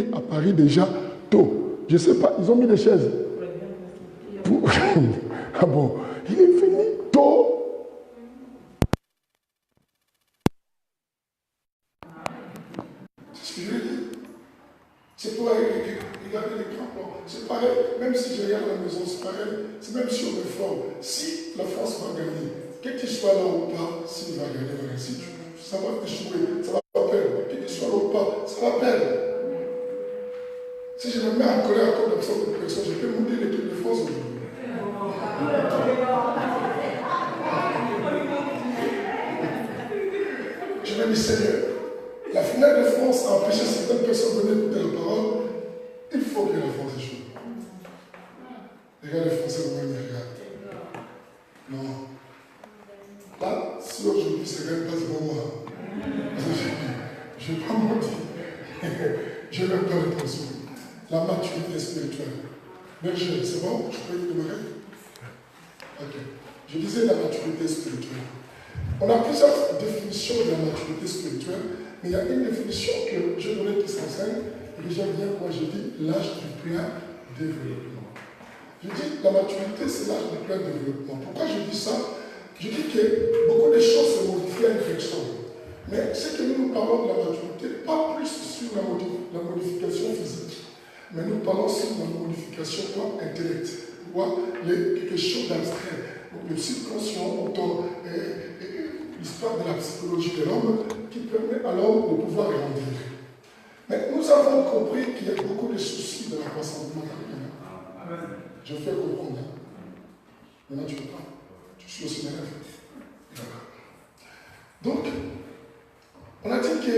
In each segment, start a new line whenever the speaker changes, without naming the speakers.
finir à Paris déjà tôt. Je ne sais pas, ils ont mis des chaises. Pour... Ah bon, il est fini tôt. C'est ce que je veux dire. C'est pour regarder les crampons. C'est pareil, même si je regarde la maison, c'est pareil. C'est même sur le fort. Si la France va gagner, quel qu'il soit là ou pas, s'il va gagner, ça va échouer, ça va perdre. Quel qu'il soit là ou pas, ça va perdre. Si je me mets en colère contre la sorte de personne, je peux monter l'équipe de France aujourd'hui. Je me dis, Seigneur, la finale de France a empêché certaines personnes de venir écouter la parole. Il faut que la France échoue. Regarde les Français, vous me regardez. Non. Là, si aujourd'hui c'est même pas devant moi, je ne vais pas mentir. Je n'ai pas l'intention. La maturité spirituelle. Berger, c'est bon? Je peux y démarrer? Ok. Je disais la maturité spirituelle. On a plusieurs définitions de la maturité spirituelle, mais il y a une définition que je voulais qui s'enseigne, et que j'aime bien quand je dis l'âge du plein développement. Je dis la maturité, c'est l'âge du plein développement. Pourquoi je dis ça? Je dis que beaucoup de choses se modifient à une personne. Mais ce que nous parlons de la maturité, pas plus sur la modification physique, mais nous parlons sur la modification intellectuelle, quelque chose d'abstrait. Le subconscient, l'histoire de la psychologie de l'homme qui permet à l'homme de pouvoir grandir. Mais nous avons compris qu'il y a beaucoup de soucis dans la croissance de la vie. Je fais comprendre. Maintenant, tu ne peux pas. Tu suis aussi élève. Donc, on a dit que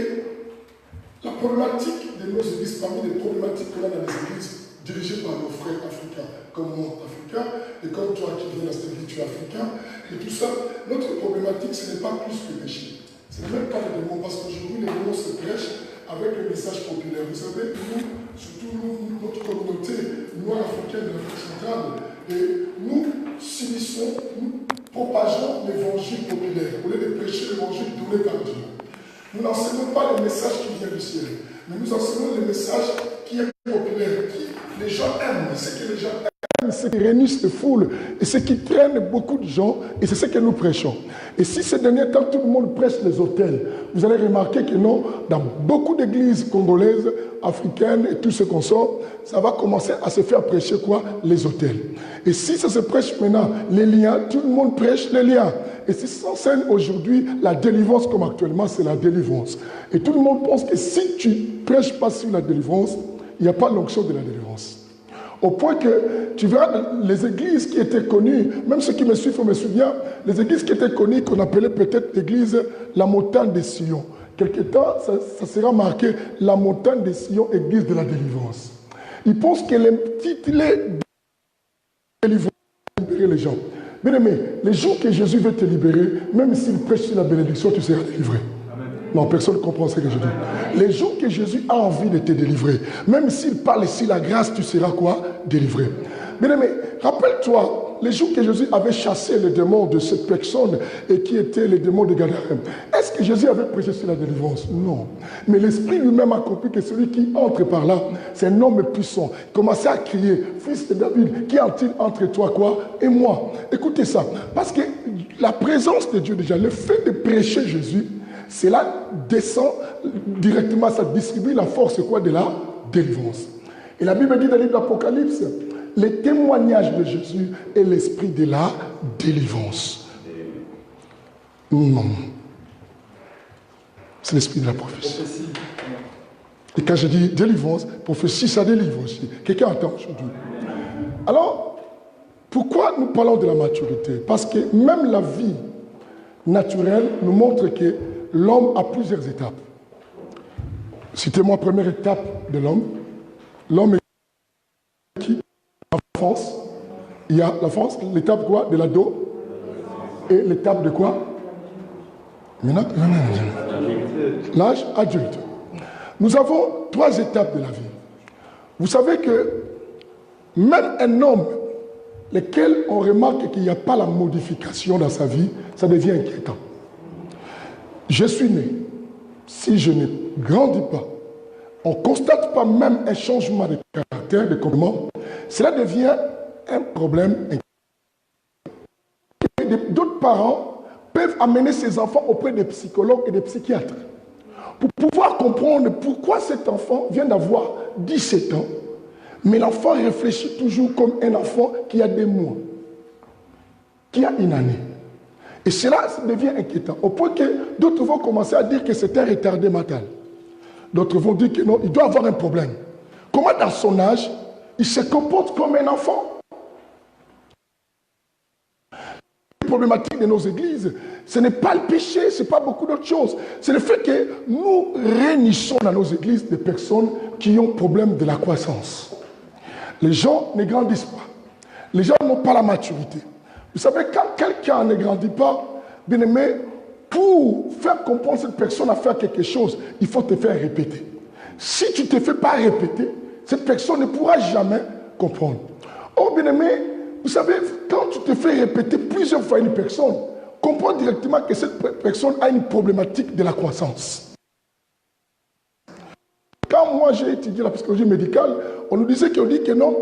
la problématique de nos églises, parmi les problématiques qu'on a dans les églises dirigées par nos frères africains, comme moi, africain, et comme toi qui viens de cette vie, tu es africain, et tout ça, notre problématique, ce n'est pas plus que péché. Ce n'est même pas les démons, parce qu'aujourd'hui, les démons se prêchent avec le message populaire. Vous savez, nous, surtout nous, notre communauté noire africaine de l'Afrique centrale, et nous subissons, nous propageons l'évangile populaire, au lieu de prêcher l'évangile donné par Dieu. Nous n'enseignons pas le message qui vient du ciel, mais nous enseignons le message qui est populaire, qui les gens aiment, ce que les gens aiment. Ce qui réunissent les foules et ce qui traîne beaucoup de gens, et c'est ce que nous prêchons. Et si ces derniers temps, tout le monde prêche les autels, vous allez remarquer que non, dans beaucoup d'églises congolaises, africaines et tout ce qu'on sort, ça va commencer à se faire prêcher quoi? Les autels. Et si ça se prêche maintenant, les liens, tout le monde prêche les liens. Et si ça s'enseigne aujourd'hui, la délivrance comme actuellement, c'est la délivrance. Et tout le monde pense que si tu ne prêches pas sur la délivrance, il n'y a pas l'onction de la délivrance. Au point que tu verras les églises qui étaient connues, même ceux qui me suivent me souviennent, les églises qui étaient connues, qu'on appelait peut-être l'église la montagne des Sion. Quelque temps, ça sera marqué la montagne des Sion, église de la délivrance. Ils pensent qu'elle est titrée délivrance pour libérer les gens. Bien aimé, les jours que Jésus veut te libérer, même s'il prêche sur la bénédiction, tu seras délivré. Non, personne ne comprend ce que je dis. Les jours que Jésus a envie de te délivrer, même s'il parle ici la grâce, tu seras quoi? Délivré. Bien aimé, rappelle-toi, les jours que Jésus avait chassé les démons de cette personne et qui étaient les démons de Gadarène, est-ce que Jésus avait prêché sur la délivrance? Non. Mais l'Esprit lui-même a compris que celui qui entre par là, c'est un homme puissant. Il commençait à crier, fils de David, qui a-t-il entre toi quoi et moi? Écoutez ça, parce que la présence de Dieu déjà, le fait de prêcher Jésus, cela descend directement, ça distribue la force quoi de la délivrance. Et la Bible dit dans le livre d'Apocalypse, les témoignages de Jésus est l'esprit de la délivrance. Non. C'est l'esprit de la prophétie. Et quand je dis délivrance, prophétie, ça délivre aussi. Quelqu'un entend aujourd'hui. Alors, pourquoi nous parlons de la maturité? Parce que même la vie naturelle nous montre que l'homme a plusieurs étapes. Citez-moi la première étape de l'homme. L'homme est qui? L'enfance. Il y a l'enfance, l'étape quoi? De l'ado. Et l'étape de quoi? L'âge adulte. Nous avons 3 étapes de la vie. Vous savez que même un homme, lequel on remarque qu'il n'y a pas la modification dans sa vie, ça devient inquiétant. Je suis né. Si je ne grandis pas on ne constate pas même un changement de caractère, de comportement, cela devient un problème. D'autres parents peuvent amener ses enfants auprès des psychologues et des psychiatres pour pouvoir comprendre pourquoi cet enfant vient d'avoir 17 ans, mais l'enfant réfléchit toujours comme un enfant qui a des mois, qui a une année. Et cela devient inquiétant, au point que d'autres vont commencer à dire que c'est un retardé mental. D'autres vont dire que non, il doit avoir un problème. Comment dans son âge, il se comporte comme un enfant? La problématique de nos églises, ce n'est pas le péché, ce n'est pas beaucoup d'autres choses. C'est le fait que nous réunissons dans nos églises des personnes qui ont problème de la croissance. Les gens ne grandissent pas. Les gens n'ont pas la maturité. Vous savez, quand quelqu'un ne grandit pas, bien aimé, pour faire comprendre cette personne à faire quelque chose, il faut te faire répéter. Si tu ne te fais pas répéter, cette personne ne pourra jamais comprendre. Oh, bien aimé, vous savez, quand tu te fais répéter plusieurs fois une personne, comprends directement que cette personne a une problématique de la croissance. Quand moi j'ai étudié la psychologie médicale, on nous disait qu'on dit que non,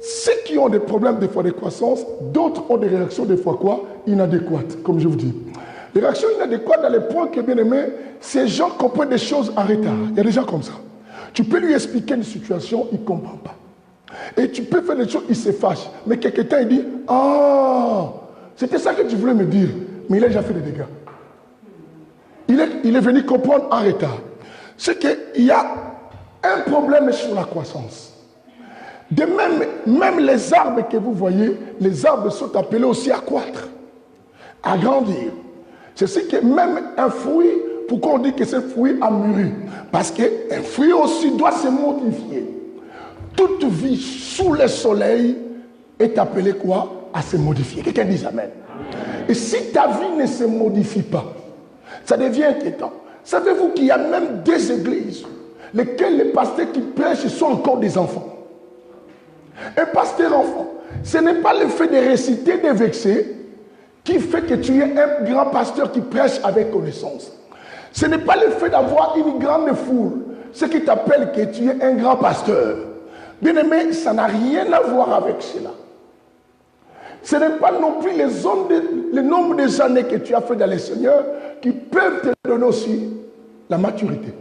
ceux qui ont des problèmes des fois de croissance, d'autres ont des réactions des fois quoi? Inadéquates, comme je vous dis. Les réactions inadéquates dans les points que, bien aimé, ces gens comprennent des choses en retard. Il y a des gens comme ça. Tu peux lui expliquer une situation, il ne comprend pas. Et tu peux faire des choses, il se fâche. Mais quelqu'un, il dit, ah, c'était ça que tu voulais me dire. Mais il a déjà fait des dégâts. Il est venu comprendre en retard. C'est qu'il y a un problème sur la croissance. De même les arbres que vous voyez, les arbres sont appelés aussi à croître, à grandir. C'est ce que même un fruit, pourquoi on dit que ce fruit a mûri? Parce qu'un fruit aussi doit se modifier. Toute vie sous le soleil est appelée quoi? À se modifier. Quelqu'un dit amen. Et si ta vie ne se modifie pas, ça devient inquiétant. Savez-vous qu'il y a même des églises, lesquelles les pasteurs qui prêchent sont encore des enfants? Un pasteur enfant, ce n'est pas le fait de réciter des versets qui fait que tu es un grand pasteur qui prêche avec connaissance. Ce n'est pas le fait d'avoir une grande foule, ce qui t'appelle que tu es un grand pasteur. Bien aimé, ça n'a rien à voir avec cela. Ce n'est pas non plus le nombre des années que tu as fait dans le Seigneur qui peuvent te donner aussi la maturité.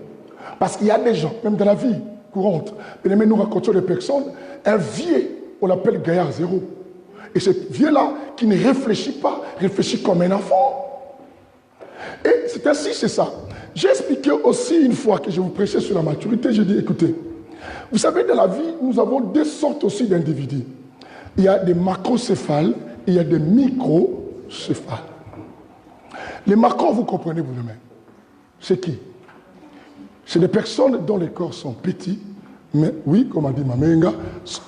Parce qu'il y a des gens, même dans la vie courante, bien aimé, nous racontons des personnes, un vieux, on l'appelle gaillard zéro. Et ce vieux-là, qui ne réfléchit pas, réfléchit comme un enfant. Et c'est ainsi, c'est ça. J'ai expliqué aussi une fois que je vous prêchais sur la maturité, j'ai dit, écoutez, vous savez, dans la vie, nous avons deux sortes aussi d'individus. Il y a des macrocéphales et il y a des microcéphales. Les macros, vous comprenez vous-même. C'est qui? C'est des personnes dont les corps sont petits, mais oui, comme a dit Mamenga,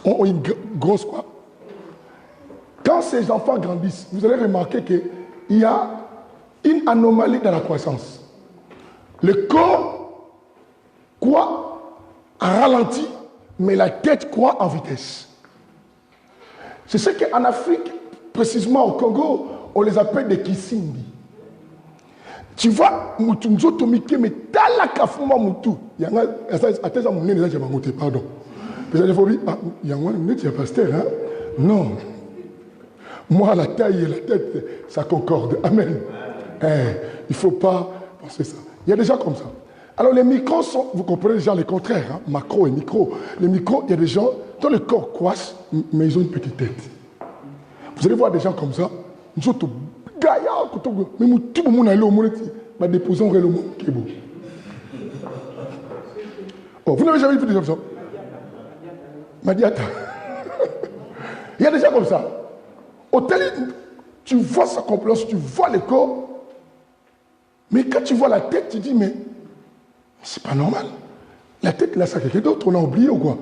ont une grosse quoi? Quand ces enfants grandissent, vous allez remarquer qu'il y a une anomalie dans la croissance. Le corps croît en ralenti, mais la tête croît en vitesse. C'est ce qu'en Afrique, précisément au Congo, on les appelle des Kisindi. Tu vois, Mutumzotomike, mais Talakafuma Mutu. Pardon. Il y a un pasteur, hein? Non. Moi, la taille et la tête, ça concorde. Amen. Il ne faut pas penser ça. Il y a des gens comme ça. Alors les micros sont, vous comprenez déjà les contraires, hein? Macro et micro. Les micros, il y a des gens dont le corps croisse, mais ils ont une petite tête. Vous allez voir des gens comme ça. Nous sommes gaillards, mais tout le monde a l'eau, ma déposant le monde qui est beau. Oh, vous n'avez jamais vu des gens comme ça? Madiata. Il y a des gens comme ça. Au tel, tu vois sa complexité, tu vois le corps, mais quand tu vois la tête, tu dis, mais c'est pas normal. La tête, là, c'est quelqu'un d'autre, on a oublié ou quoi?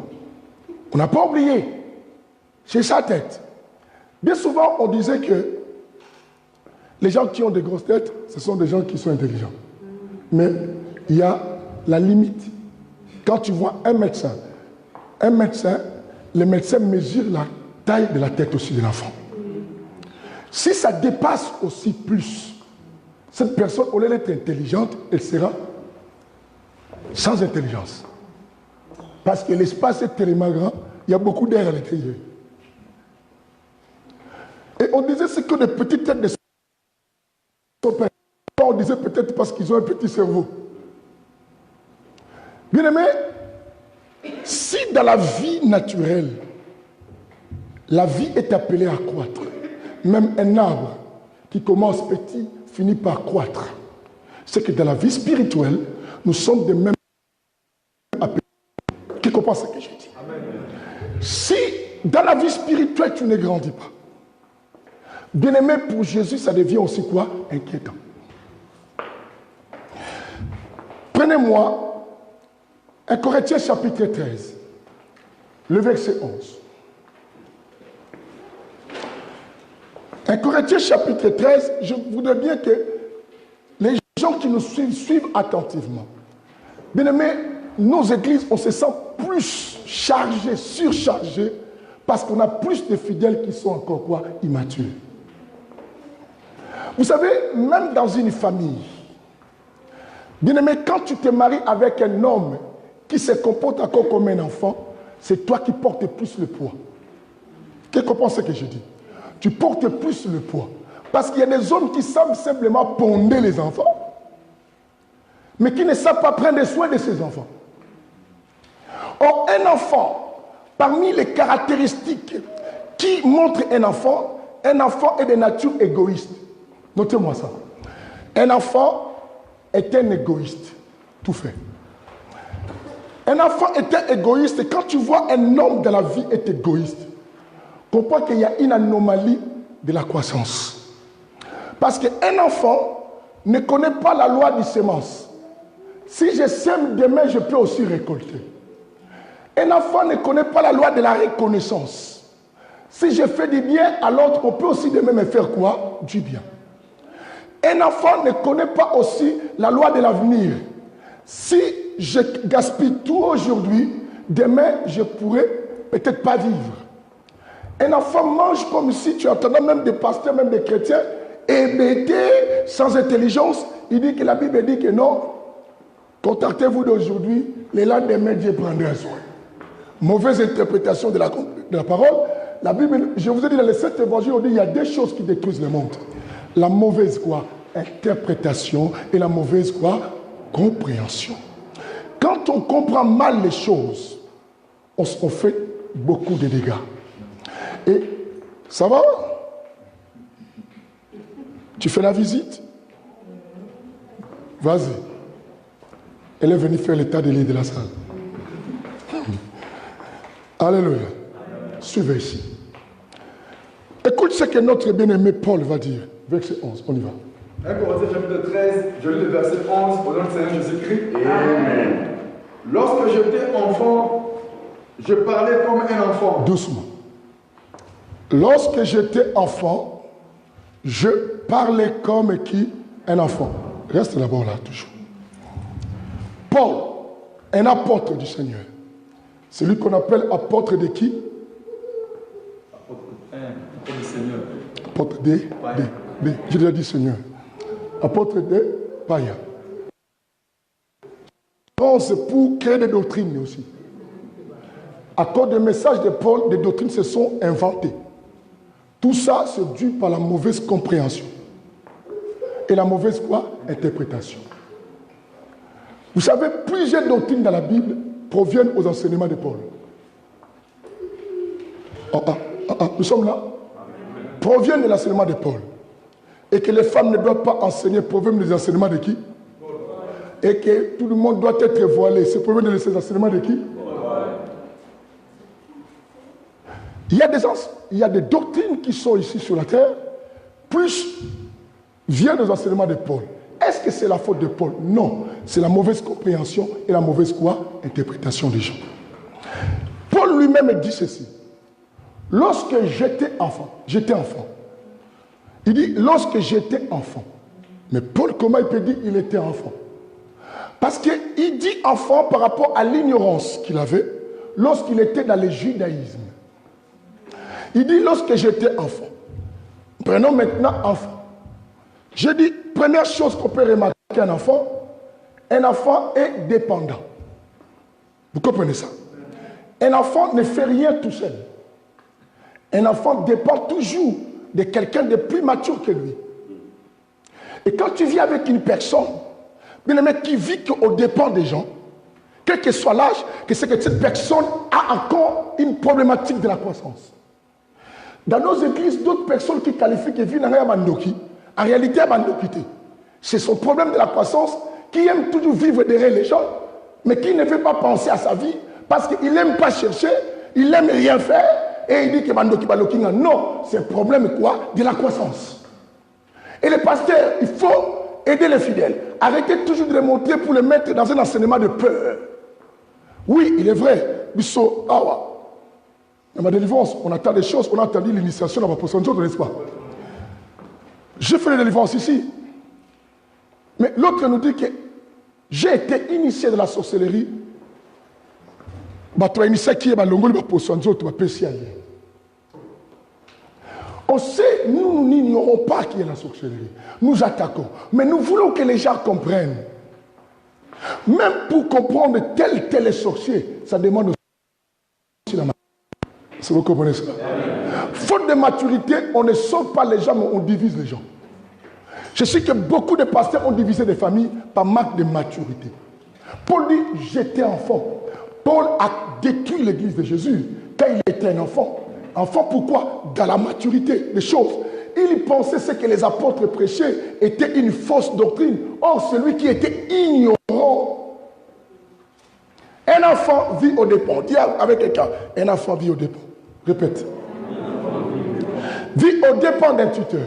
On n'a pas oublié. C'est sa tête. Bien souvent, on disait que les gens qui ont des grosses têtes, ce sont des gens qui sont intelligents. Mais il y a la limite. Quand tu vois un médecin, le médecin mesure la taille de la tête aussi de l'enfant. Si ça dépasse aussi plus, cette personne, au lieu d'être intelligente, elle sera sans intelligence. Parce que l'espace est tellement grand, il y a beaucoup d'air à l'intérieur. Et on disait c'est que des petites têtes de son père. On disait peut-être parce qu'ils ont un petit cerveau. Bien aimé, si dans la vie naturelle, la vie est appelée à croître, même un arbre qui commence petit finit par croître, c'est que dans la vie spirituelle, nous sommes des mêmes appelés. Qui comprend ce que je dis? Si dans la vie spirituelle, tu ne grandis pas, bien aimé, pour Jésus, ça devient aussi quoi? Inquiétant. Prenez-moi 1 Corinthiens chapitre 13, le verset 11. 1 Corinthiens chapitre 13, je voudrais bien que les gens qui nous suivent attentivement. Bien aimé, nos églises, on se sent plus chargés, surchargés, parce qu'on a plus de fidèles qui sont encore quoi? Immatures. Vous savez, même dans une famille, bien aimé, quand tu te maries avec un homme qui se comporte encore comme un enfant, c'est toi qui portes plus le poids. Qu'est-ce que pense ce que je dis? Tu portes plus le poids. Parce qu'il y a des hommes qui savent simplement ponder les enfants, mais qui ne savent pas prendre soin de ces enfants. Or, un enfant, parmi les caractéristiques qui montrent un enfant est de nature égoïste. Notez-moi ça. Un enfant est un égoïste, tout fait. Un enfant est un égoïste, et quand tu vois un homme dans la vie est égoïste, comprends qu'il y a une anomalie de la croissance. Parce qu'un enfant ne connaît pas la loi du semence. Si je sème demain, je peux aussi récolter. Un enfant ne connaît pas la loi de la reconnaissance. Si je fais du bien à l'autre, on peut aussi demain me faire quoi? Du bien. Un enfant ne connaît pas aussi la loi de l'avenir. Si je gaspille tout aujourd'hui, demain, je ne pourrai peut-être pas vivre. Un enfant mange comme si tu entendais même des pasteurs, même des chrétiens, hébétés, sans intelligence. Il dit que la Bible dit que non, contactez-vous d'aujourd'hui, les lendemains, Dieu prendra soin. Mauvaise interprétation de la parole. La Bible, je vous ai dit dans les 7 évangiles, on dit qu'il y a deux choses qui détruisent le monde. La mauvaise quoi? Interprétation et la mauvaise quoi? Compréhension. Quand on comprend mal les choses, on fait beaucoup de dégâts. Et ça va? Tu fais la visite? Vas-y. Elle est venue faire l'état des lits de la salle. Alléluia. Suivez ici. Écoute ce que notre bien-aimé Paul va dire. Verset 11, on y va.
1 Corinthiens chapitre 13, je lis le verset 11, au nom du Seigneur Jésus-Christ. Amen. Lorsque j'étais enfant, je parlais comme un enfant.
Doucement. Lorsque j'étais enfant, je parlais comme qui? Un enfant. Reste d'abord là, toujours. Paul, un apôtre du Seigneur. C'est lui qu'on appelle apôtre de qui?
Apôtre du Seigneur.
Apôtre des j'ai déjà dit Seigneur. Apôtre des païens. C'est pour créer des doctrines aussi. À cause des messages de Paul, des doctrines se sont inventées. Tout ça, c'est dû par la mauvaise compréhension. Et la mauvaise quoi? Interprétation. Vous savez, plusieurs doctrines dans la Bible proviennent aux enseignements de Paul. Nous sommes là. Proviennent de l'enseignement de Paul. Et que les femmes ne doivent pas enseigner, proviennent des enseignements de qui? Et que tout le monde doit être voilé. C'est proviennent de ces enseignements de qui? Il y a des doctrines qui sont ici sur la terre, plus viennent des enseignements de Paul. Est-ce que c'est la faute de Paul? Non. C'est la mauvaise compréhension et la mauvaise quoi? Interprétation des gens. Paul lui-même dit ceci. Lorsque j'étais enfant, il dit lorsque j'étais enfant. Mais Paul, comment il peut dire qu'il était enfant? Parce qu'il dit enfant par rapport à l'ignorance qu'il avait lorsqu'il était dans le judaïsme. Il dit lorsque j'étais enfant. Prenons maintenant enfant. Je dis, première chose qu'on peut remarquer un enfant est dépendant. Vous comprenez ça? Un enfant ne fait rien tout seul. Un enfant dépend toujours de quelqu'un de plus mature que lui. Et quand tu vis avec une personne, bien aimé, qui vit au dépend des gens, quel que soit l'âge, que c'est que cette personne a encore une problématique de la croissance. Dans nos églises, d'autres personnes qui qualifient qui vivent dans Mandoki, en réalité, Mandokité, c'est son problème de la croissance, qui aime toujours vivre derrière les gens, mais qui ne veut pas penser à sa vie, parce qu'il n'aime pas chercher, il n'aime rien faire, et il dit que Mandoki Baloki, non, c'est un problème quoi? De la croissance. Et les pasteurs, il faut aider les fidèles. Arrêtez toujours de les montrer pour les mettre dans un enseignement de peur. Oui, il est vrai, Bisso, Awa. Dans ma délivrance, on attend des choses, on a entendu l'initiation dans ma position, n'est-ce pas? Je fais la délivrance ici. Mais l'autre nous dit que j'ai été initié de la sorcellerie. On sait, nous n'ignorons pas qui est la sorcellerie. Nous attaquons. Mais nous voulons que les gens comprennent. Même pour comprendre tel est sorcier, ça demande aussi la maturité. Si vous comprenez ça. Faute de maturité, on ne sauve pas les gens, mais on divise les gens. Je sais que beaucoup de pasteurs ont divisé des familles par manque de maturité. Paul dit, j'étais enfant. Paul a détruit l'église de Jésus quand il était un enfant. Enfant, pourquoi? Dans la maturité des choses. Il pensait ce que les apôtres prêchaient était une fausse doctrine. Or, celui qui était ignorant. Un enfant vit au dépens. Dis avec quelqu'un, un enfant vit au dépens. Répète. Vit au dépens d'un tuteur.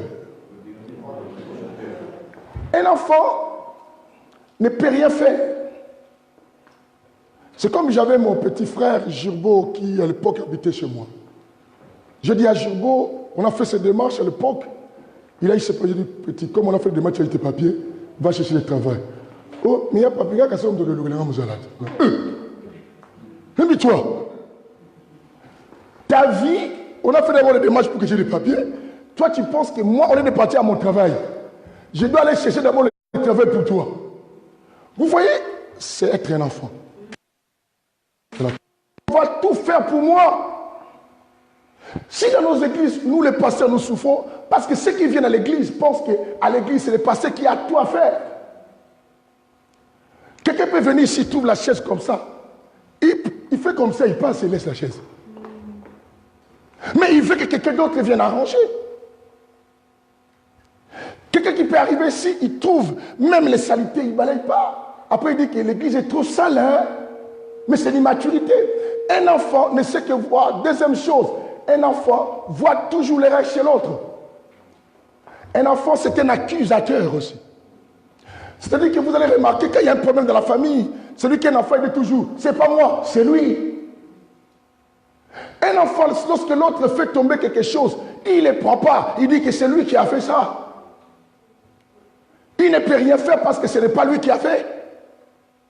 Un enfant ne peut rien faire. C'est comme j'avais mon petit frère Girbo qui à l'époque habitait chez moi. Je dis à Girbo, on a fait ces démarches à l'époque. Il a eu ce projet de petit, comme on a fait des démarches avec tes papiers, va chercher le travail. Oh, mais il y a pas de gars qui sont de même toi. Ta vie, on a fait d'abord des démarches pour que j'ai des papiers. Toi, tu penses que moi, on est de partir à mon travail. Je dois aller chercher d'abord le travail pour toi. Vous voyez, c'est être un enfant. On va tout faire pour moi. Si dans nos églises, nous les pasteurs, nous souffrons, parce que ceux qui viennent à l'église pensent qu'à l'église, c'est le pasteur qui a tout à faire. Quelqu'un peut venir ici, trouve la chaise comme ça. Il fait comme ça, il passe et laisse la chaise. Mais il veut que quelqu'un d'autre vienne arranger. Quelqu'un qui peut arriver ici, il trouve même les saletés, il ne balaye pas. Après, il dit que l'église est trop sale, hein? Mais c'est l'immaturité. Un enfant ne sait que voir. Deuxième chose, un enfant voit toujours les règles chez l'autre. Un enfant, c'est un accusateur aussi. C'est-à-dire que vous allez remarquer qu'il y a un problème dans la famille. Celui qui est un enfant, il dit toujours, c'est pas moi, c'est lui. Un enfant, lorsque l'autre fait tomber quelque chose, il ne prend pas. Il dit que c'est lui qui a fait ça. Il ne peut rien faire parce que ce n'est pas lui qui a fait.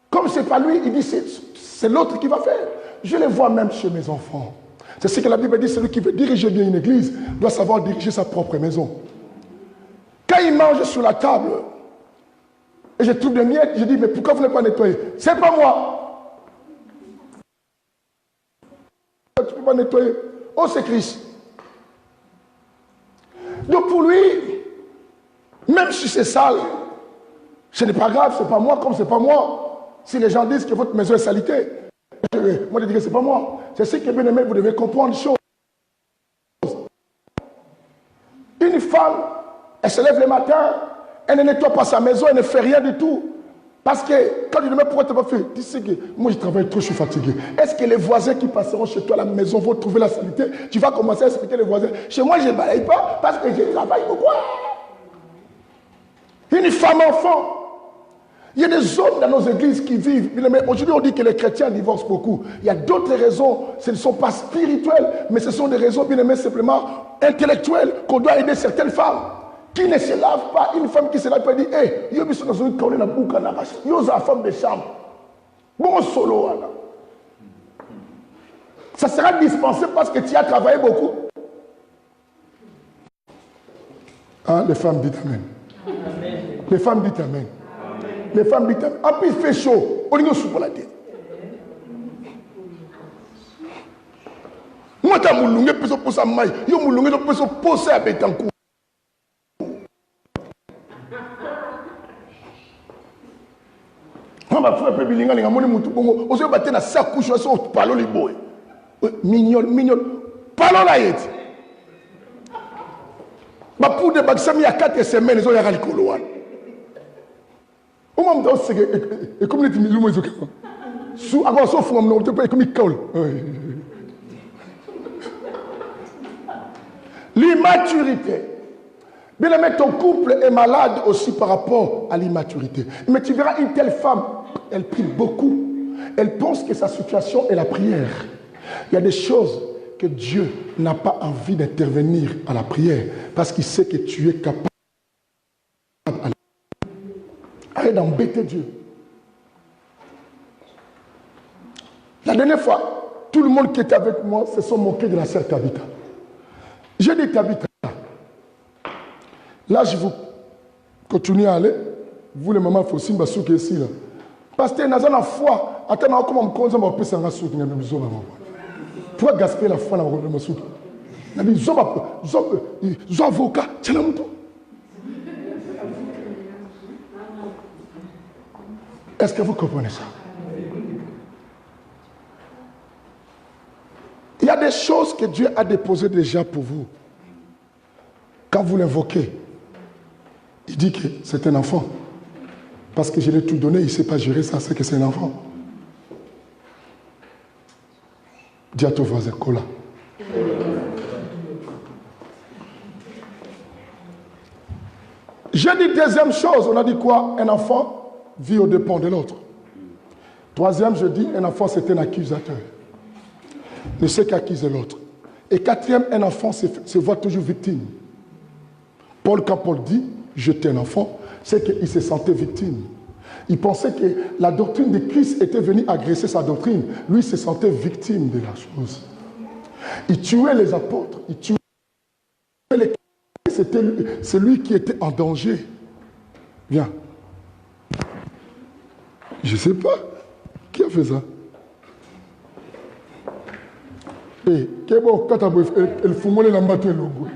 Comme ce n'est pas lui, il dit c'est l'autre qui va faire. Je le vois même chez mes enfants. C'est ce que la Bible dit, celui qui veut diriger bien une église doit savoir diriger sa propre maison. Quand il mange sur la table, et je trouve des miettes, je dis, mais pourquoi vous ne pas nettoyer? C'est pas moi. Tu ne peux pas nettoyer. Oh, c'est Christ. Donc pour lui, même si c'est sale, ce n'est pas grave, c'est pas moi comme c'est pas moi. Si les gens disent que votre maison est salité, moi je dirais c'est pas moi. C'est ce que bien aimé, vous devez comprendre une chose. Une femme, elle se lève le matin, elle ne nettoie pas sa maison, elle ne fait rien du tout. Parce que quand tu dis, mais pourquoi tu n'as pas fait? Tu sais que moi je travaille trop, je suis fatigué. Est-ce que les voisins qui passeront chez toi à la maison vont trouver la saleté? Tu vas commencer à expliquer les voisins. Chez moi je ne balaye pas parce que je travaille beaucoup. Une femme enfant. Il y a des hommes dans nos églises qui vivent. Aujourd'hui, on dit que les chrétiens divorcent beaucoup. Il y a d'autres raisons. Ce ne sont pas spirituelles, mais ce sont des raisons, bien aimées, simplement intellectuelles, qu'on doit aider certaines femmes qui ne se lavent pas. Une femme qui se lave pas dit, hé, yo biso dans une colonne à bouca na rache. Yo za femme de chambre. Bon solo, là. Ça sera dispensé parce que tu as travaillé beaucoup. Hein, les femmes disent Amen. Amen. Les femmes disent Amen. Les femmes disent Amen. En plus, il fait chaud. On est sous la tête. Kaka moulunge peso posa mai. Yo moulunge peso posa Betancourt. Ma frère peut bilinga les gamoni mutu bongo. Ozo batte na sa couche so palo li boy. Mignon. Palo la yet. Ba pour de baksami ya 4 semaines zo ya likolo wana. O mom do sege e comme les timilu mo zo ka. Sou agora so fum no te comme ikol. L'immaturité. Bien aimé, ton couple est malade aussi par rapport à l'immaturité. Mais tu verras une telle femme, elle prie beaucoup. Elle pense que sa situation est la prière. Il y a des choses que Dieu n'a pas envie d'intervenir à la prière parce qu'il sait que tu es capable. Arrête d'embêter Dieu. La dernière fois, tout le monde qui était avec moi se sont moqués de la sœur Tabitha. J'ai dit Tabitha. Là, je vous continue à aller. Vous, les mamans, il faut aussi me ici. Parce que dans la foi, attends, comment on me on peut s'en rassurer. Pourquoi gaspiller la foi dans le souk? Ils avocat. Est-ce que vous comprenez ça? Il y a des choses que Dieu a déposées déjà pour vous. Quand vous l'invoquez, il dit que c'est un enfant. Parce que je l'ai tout donné, il ne sait pas gérer ça, c'est que c'est un enfant. Dis à ton voisin, Kola. J'ai dit deuxième chose, on a dit quoi? Un enfant vit au dépens de l'autre. Troisième, je dis, un enfant c'est un accusateur. Ne sait qu'accuser l'autre. Et quatrième, un enfant se voit toujours victime. Quand Paul dit, j'étais un enfant, c'est qu'il se sentait victime. Il pensait que la doctrine de Christ était venue agresser sa doctrine. Lui, il se sentait victime de la chose. Il tuait les apôtres, il tuait les chrétiens. C'est lui qui était en danger. Viens. Je ne sais pas. Qui a fait ça? Et Kebo, quand elle fumait la matin, le goût.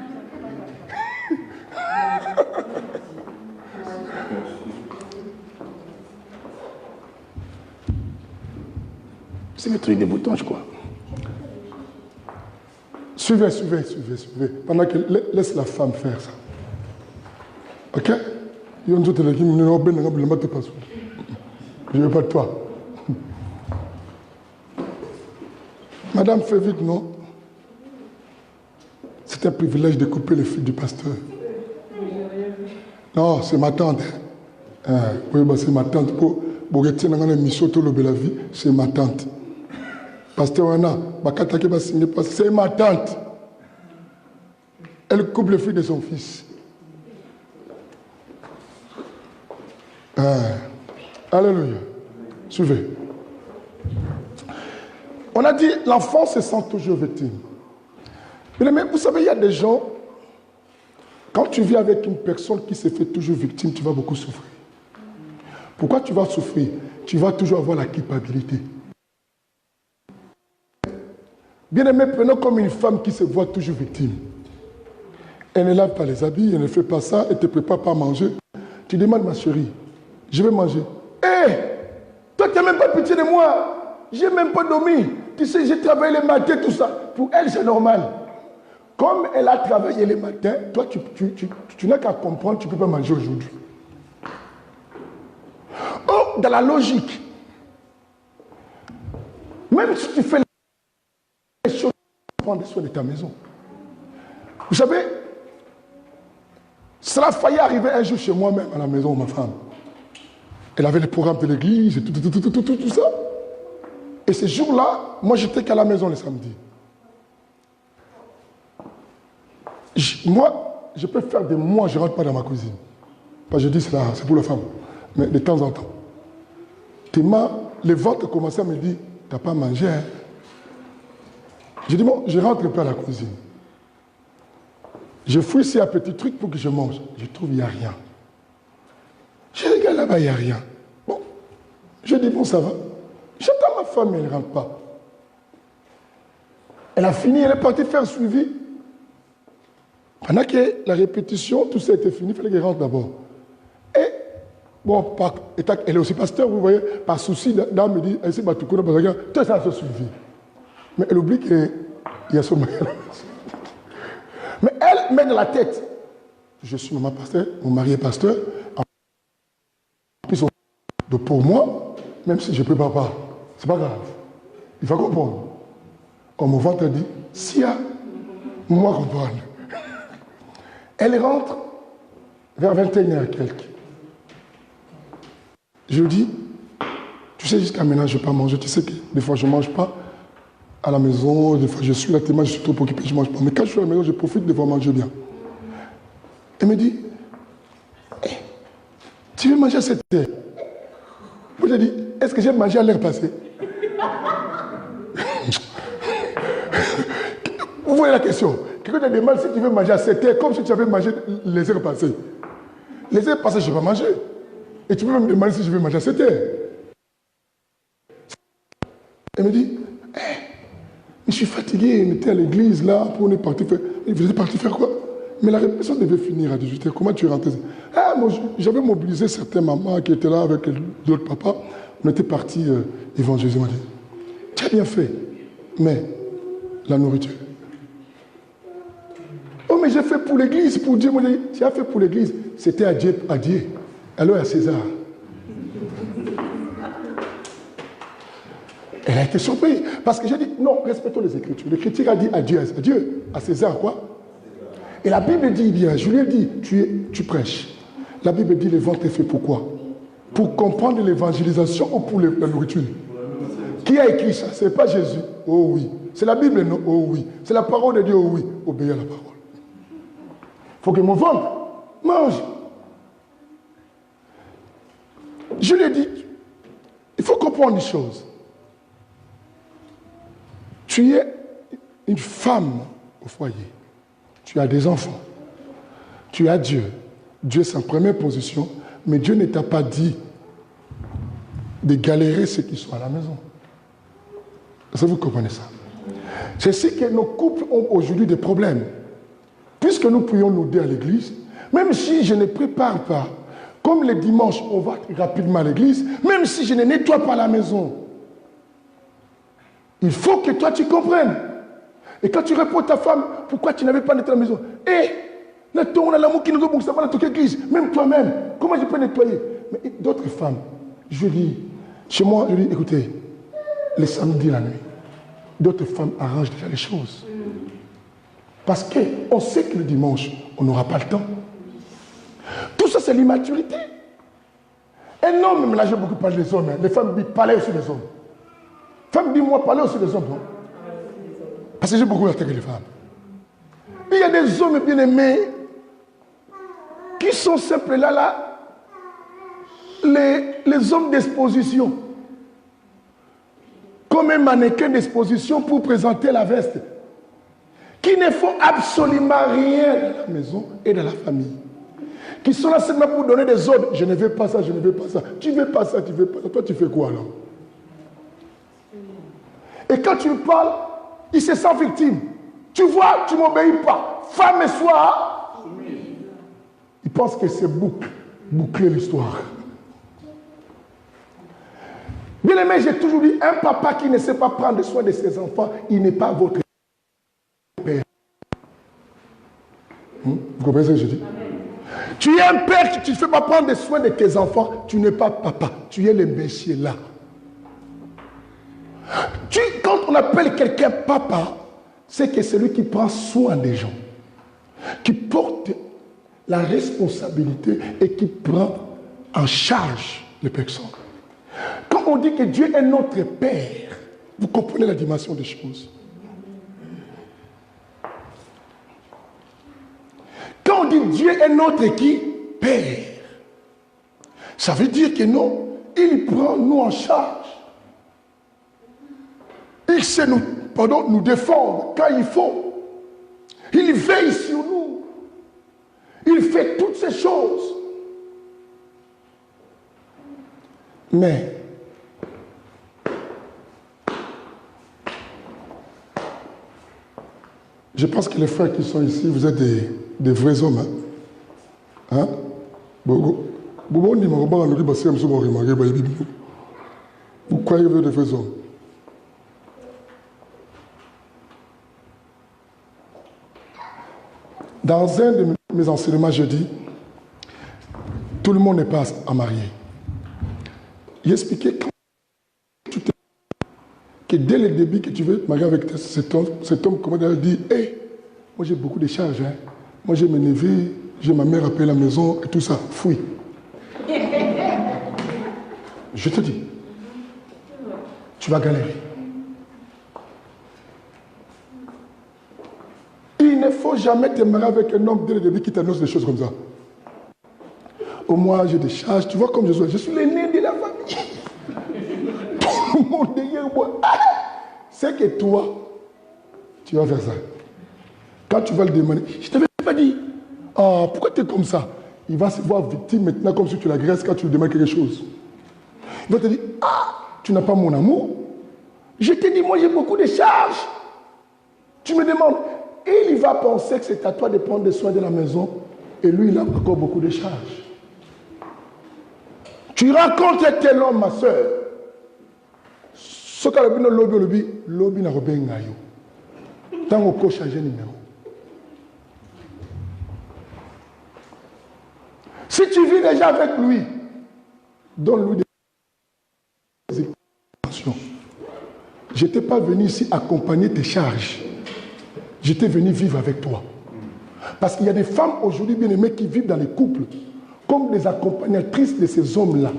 C'est le truc des boutons, je crois. Suivez. Pendant que laisse la femme faire ça. Ok? Je ne veux pas de toi. Madame, fais vite, non? C'est un privilège de couper les fils du pasteur. Non, c'est ma tante. Oui, c'est ma tante. C'est ma tante. Pasteur Wana, c'est ma tante. Elle coupe le fils de son fils. Alléluia. Suivez. On a dit, l'enfant se sent toujours victime. Mais vous savez, il y a des gens, quand tu vis avec une personne qui se fait toujours victime, tu vas beaucoup souffrir. Pourquoi tu vas souffrir? Tu vas toujours avoir la culpabilité. Bien aimé, prenons comme une femme qui se voit toujours victime. Elle ne lave pas les habits, elle ne fait pas ça, elle ne te prépare pas à manger. Tu demandes, ma chérie, je vais manger. Hé, toi tu n'as même pas pitié de moi. Je n'ai même pas dormi. Tu sais, j'ai travaillé les matins, tout ça. Pour elle, c'est normal. Comme elle a travaillé les matins, toi, tu n'as qu'à comprendre, tu ne peux pas manger aujourd'hui. Oh, dans la logique, même si tu fais les choses, tu prends soin de ta maison. Vous savez, cela a failli arriver un jour chez moi-même à la maison de ma femme. Elle avait les programmes de l'église et tout ça. Et ce jour-là, moi, j'étais qu'à la maison le samedi. Moi, je peux faire des mois, je ne rentre pas dans ma cuisine. Parce que je dis cela, c'est pour la femme. Mais de temps en temps. Les ventres commençaient à me dire, tu n'as pas mangé, hein? Je dis, bon, je rentre pas à la cuisine. Je fouille ici un petit truc pour que je mange. Je trouve qu'il n'y a rien. Je regarde là-bas, il n'y a rien. Bon, je dis, bon, ça va. J'attends ma femme, elle ne rentre pas. Elle a fini, elle est partie faire un suivi. Pendant que la répétition, tout ça était fini, il fallait qu'elle rentre d'abord. Et, bon, elle est aussi pasteur, vous voyez, par souci d'âme, elle dit, elle s'est battue, tout ça se suivi. Mais elle oublie qu'il y a son mari à la maison. Mais elle met dans la tête, je suis maman pasteur, mon mari est pasteur, en plus, pour moi, même si je ne prépare pas, c'est pas grave. Il va comprendre. On mon ventre dit, si moi comprendre. Elle rentre vers 21h quelques. Je lui dis, tu sais, jusqu'à maintenant, je n'ai pas mangé. Tu sais que des fois, je ne mange pas à la maison. Des fois, je suis là tellement, je suis trop occupé, je ne mange pas. Mais quand je suis à la maison, je profite de pouvoir manger bien. Elle me dit, hey, tu veux manger à cette heure? Moi, j'ai dit, est-ce que j'ai mangé à l'heure passée? Vous voyez la question. Quelqu'un te demande si tu veux manger à 7 heures, comme si tu avais mangé les heures passées. Les heures passées, je ne vais pas manger. Et tu peux me demander si je veux manger à 7 heures. Elle me dit, hey, je suis fatigué, on était à l'église là, pour on est parti faire. Vous êtes parti faire quoi? Mais la répétition devait finir à 18h. Comment tu es rentré? Ah, moi, j'avais mobilisé certaines mamans qui étaient là avec d'autres papas. On était partis évangéliser. On dit, tu as bien fait, mais la nourriture. Oh, mais j'ai fait pour l'église, pour Dieu. Moi, j'ai dit, tu as fait pour l'église. C'était à Dieu, alors à César. Elle a été surprise. Parce que j'ai dit, non, respectons les Écritures. L'Écriture a dit à Dieu, à César, quoi? Et la Bible dit bien, je lui ai dit, tu prêches. La Bible dit, le ventre est fait pour quoi? Pour comprendre l'évangélisation ou pour la nourriture? Qui a écrit ça? Ce n'est pas Jésus. Oh oui. C'est la Bible, non? Oh oui. C'est la parole de Dieu, oh oui. Obéis à la parole. Il faut que mon ventre mange. Je lui ai dit, il faut comprendre une chose. Tu es une femme au foyer. Tu as des enfants. Tu as Dieu. Dieu, c'est en première position. Mais Dieu ne t'a pas dit de galérer ceux qui sont à la maison. Est-ce que vous comprenez ça? C'est ce que nos couples ont aujourd'hui des problèmes. Puisque nous prions nous deux à l'église, même si je ne prépare pas, comme les dimanches, on va rapidement à l'église, même si je ne nettoie pas la maison, il faut que toi tu comprennes. Et quand tu réponds à ta femme, pourquoi tu n'avais pas nettoyé la maison? Même toi-même, comment je peux nettoyer? Mais d'autres femmes, je dis, chez moi, je dis, écoutez, les samedis la nuit, d'autres femmes arrangent déjà les choses. Parce qu'on sait que le dimanche, on n'aura pas le temps. Tout ça, c'est l'immaturité. Un homme, mais là, j'ai beaucoup parlé des hommes. Les femmes disent, parlez aussi des hommes. Femmes disent, moi, parlez aussi des hommes. Non? Parce que j'ai beaucoup attaqué les femmes. Il y a des hommes bien-aimés qui sont simples là, les hommes d'exposition. Comme un mannequin d'exposition pour présenter la veste. Qui ne font absolument rien dans la maison et dans la famille. Qui sont là seulement pour donner des ordres. Je ne veux pas ça, je ne veux pas ça. Tu ne veux pas ça, tu ne veux pas ça. Toi, tu fais quoi alors? Et quand tu parles, il se sent victime. Tu vois, tu ne m'obéis pas. Femme et soir, il pense que c'est boucler l'histoire. Bien aimé, j'ai toujours dit, un papa qui ne sait pas prendre soin de ses enfants, il n'est pas votre père. Vous comprenez ce que je dis? Tu es un père qui ne te fait pas prendre soin de tes enfants, tu n'es pas papa, tu es l'imbécile là. Quand on appelle quelqu'un papa, c'est que c'est lui qui prend soin des gens, qui porte la responsabilité et qui prend en charge les personnes. Quand on dit que Dieu est notre Père, vous comprenez la dimension des choses. Quand on dit Dieu est notre qui? Père. Ça veut dire que non, il prend nous en charge. Il sait nous défendre quand il faut. Il veille sur nous. Il fait toutes ces choses. Mais Je pense que les frères qui sont ici, vous êtes des vrais hommes. Hein? Vous croyez que vous êtes des vrais hommes? Dans un de mes enseignements, je dis, tout le monde n'est pas à marier. Il expliquait que dès le début que tu veux te marier avec cet homme comment il dit, hey, moi j'ai beaucoup de charges, hein. Moi j'ai mes neveux, j'ai ma mère après la maison et tout ça, fouille. Je te dis, tu vas galérer. Il ne faut jamais te marier avec un homme dès le début qui t'annonce des choses comme ça. Au moins, j'ai des charges. Tu vois comme je suis l'aîné de la famille. Tout le monde derrière moi. C'est que toi, tu vas faire ça. Quand tu vas le demander, je ne t'avais pas dit. Ah, pourquoi tu es comme ça? Il va se voir victime maintenant comme si tu l'agresses quand tu lui demandes quelque chose. Il va te dire, ah, tu n'as pas mon amour. Je t'ai dit, moi j'ai beaucoup de charges. Tu me demandes. Et il va penser que c'est à toi de prendre des soins de la maison. Et lui, il a encore beaucoup de charges. Tu rencontres tel homme, ma soeur. Ce que le lobby n'a pas ngayo. Tant qu'on change numéro. Si tu vis déjà avec lui, donne-lui des explications. Je n'étais pas venu ici accompagner tes charges. J'étais venu vivre avec toi. Parce qu'il y a des femmes aujourd'hui bien aimées qui vivent dans les couples comme des accompagnatrices de ces hommes-là.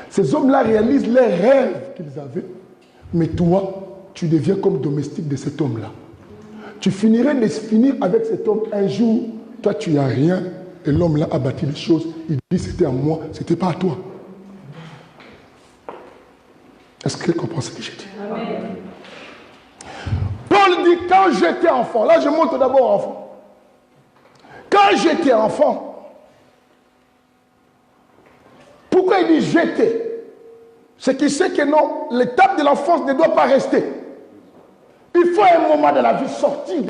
Ces hommes-là réalisent les rêves qu'ils avaient, mais toi, tu deviens comme domestique de cet homme-là. Tu finirais de finir avec cet homme un jour, toi tu n'as rien, et l'homme-là a bâti les choses, il dit c'était à moi, c'était pas à toi. Est-ce que tu comprends ce que j'ai dit? Amen. Paul dit, quand j'étais enfant, là je montre d'abord enfant. Quand j'étais enfant, pourquoi il dit j'étais? C'est qu'il sait que non, l'étape de l'enfance ne doit pas rester. Il faut à un moment de la vie sortir.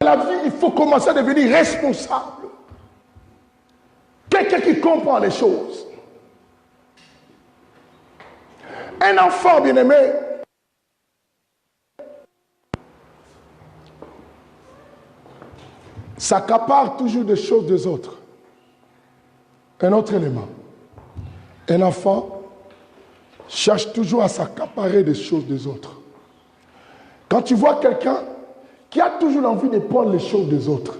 Dans la vie, il faut commencer à devenir responsable. Quelqu'un qui comprend les choses. Un enfant bien-aimé, s'accapare toujours des choses des autres. Un autre élément. Un enfant cherche toujours à s'accaparer des choses des autres. Quand tu vois quelqu'un qui a toujours l'envie de prendre les choses des autres,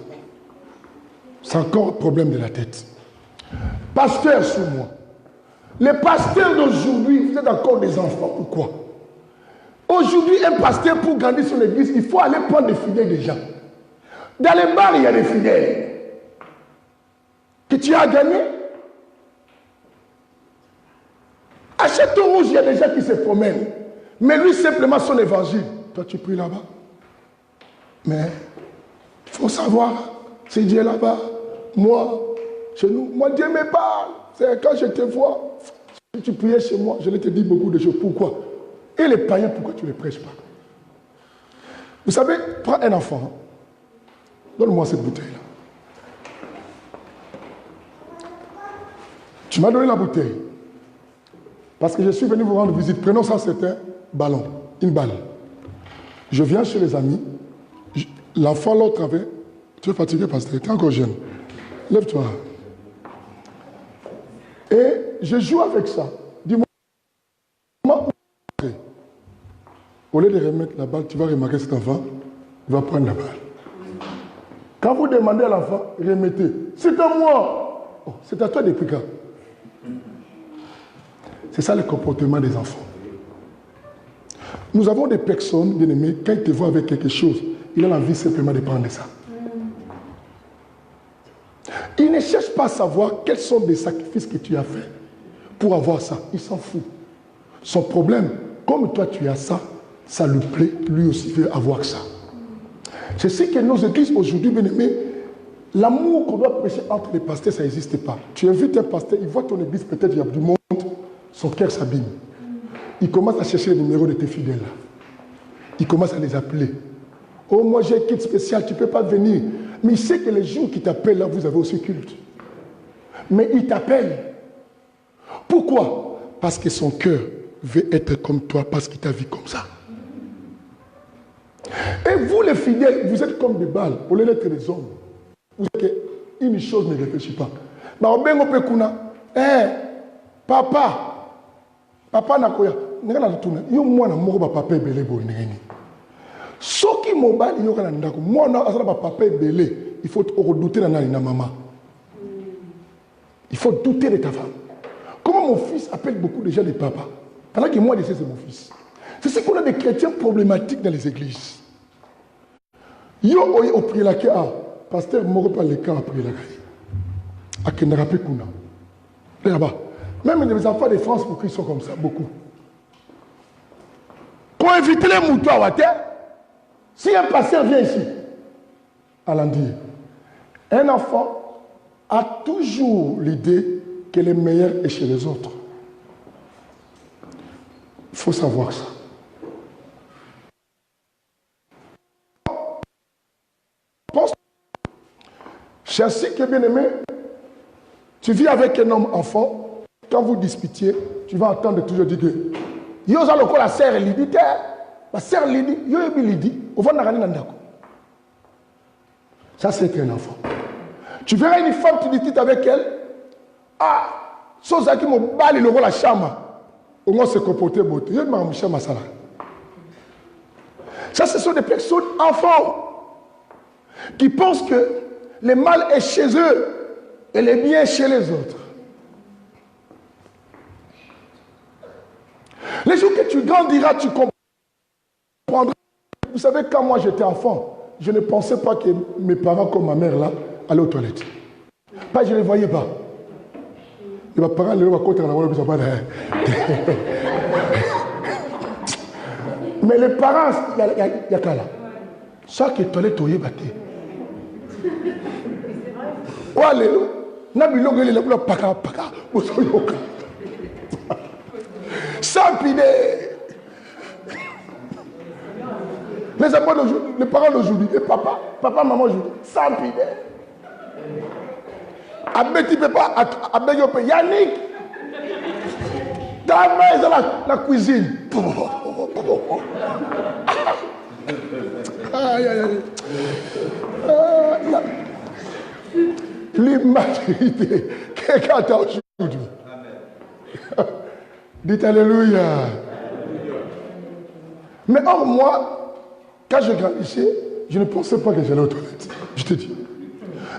c'est encore un problème de la tête. Pasteur sur moi. Les pasteurs d'aujourd'hui, vous êtes encore des enfants. Pourquoi? Aujourd'hui, un pasteur, pour grandir son église, il faut aller prendre des fidèles des gens. Dans les bars, il y a des fidèles. Que tu as gagné. À Château-Rouge, il y a des gens qui se promènent. Mais lui, simplement son évangile. Toi, tu pries là-bas. Mais il faut savoir, c'est Dieu là-bas. Moi, chez nous, moi, Dieu me parle. C'est quand je te vois, si tu priais chez moi, je te dis beaucoup de choses. Pourquoi? Et les païens, pourquoi tu ne les prêches pas? Vous savez, prends un enfant. Donne-moi cette bouteille-là. Tu m'as donné la bouteille. Parce que je suis venu vous rendre visite. Prenons ça, c'est un ballon, une balle. Je viens chez les amis. L'enfant, l'autre avait... Tu es fatigué parce que tu es encore jeune. Lève-toi. Et je joue avec ça. Dis-moi, au lieu de remettre la balle, tu vas remarquer cet enfant, il va prendre la balle. Quand vous demandez à l'enfant, remettez. C'est à moi. Oh, c'est à toi depuis quand? C'est ça le comportement des enfants. Nous avons des personnes, bien aimées, quand ils te voient avec quelque chose, il a l'envie simplement de prendre ça. Il ne cherche pas à savoir quels sont les sacrifices que tu as faits pour avoir ça. Il s'en fout. Son problème, comme toi tu as ça, ça lui plaît, lui aussi veut avoir ça. Je sais que nos églises aujourd'hui, bien aimés, l'amour qu'on doit prêcher entre les pasteurs, ça n'existe pas. Tu invites un pasteur, il voit ton église, peut-être il y a du monde, son cœur s'abîme. Il commence à chercher le numéro de tes fidèles là. Il commence à les appeler. Oh, moi j'ai un kit spécial, tu ne peux pas venir. Mais il sait que les jours qui t'appellent, là, vous avez aussi culte. Mais il t'appelle. Pourquoi? Parce que son cœur veut être comme toi, parce qu'il t'a vu comme ça. Et vous, les fidèles, vous êtes comme des balles, au lieu d'être des hommes. Vous savez qu'une chose ne réfléchit pas. Papa nakoya, yo mwana moko ba papa ebele bonengeni. Soki mobali yo kana ndako, mwana asala ba papa ebele, il faut redouter na nani na maman. Il faut douter de ta femme. Comment mon fils appelle beaucoup de gens des papas, pendant que moi je sais c'est mon fils. C'est ce qu'on a des chrétiens problématiques dans les églises. Yo au prier la ka, pasteur moko pas le cas après la ka. Akendara pe kuna. Là-bas. Même les enfants de France, pour qu'ils sont comme ça, beaucoup. Pour éviter les moutons à Water, si un pasteur vient ici, à l'Andier, un enfant a toujours l'idée que le meilleur est chez les autres. Il faut savoir ça. Chassis qui est bien aimé, tu vis avec un homme enfant. Quand vous disputiez, tu vas entendre toujours dire que yo za loko la sœur Lydie, la sœur Lydie, yo yebi Lydie, on va n'arranger n'andako. Ça c'est un enfant. Tu verras une femme, tu discutes avec elle. Ah, soza qui mo bali le la chambre. On va se comporter beauté. Yo ma chama sala. Ça ce sont des personnes enfants qui pensent que le mal est chez eux et le bien chez les autres. Les jours que tu grandiras, tu comprendras. Vous savez, quand moi j'étais enfant, je ne pensais pas que mes parents, comme ma mère là, allaient aux toilettes. Pas, je ne les voyais pas. Et mes parents, les côté à la voie, mais les parents, il y a qu'à là. Chaque toilette, il y a batté. Oh, alléluia. Nabilogue, il est là, paka, paka, yoka. Sans pidé. Les enfants d'aujourd'hui, les parents d'aujourd'hui, les papas, papa, maman aujourd'hui, sans pidé. Abeti papa, Abeyope, Yannick. Travaille dans la cuisine. Aïe, aïe, aïe. L'immaturité. Quelqu'un t'a aujourd'hui. Dites Alléluia. Mais or, moi, quand je grandissais, je ne pensais pas que j'allais aux toilettes. Je te dis.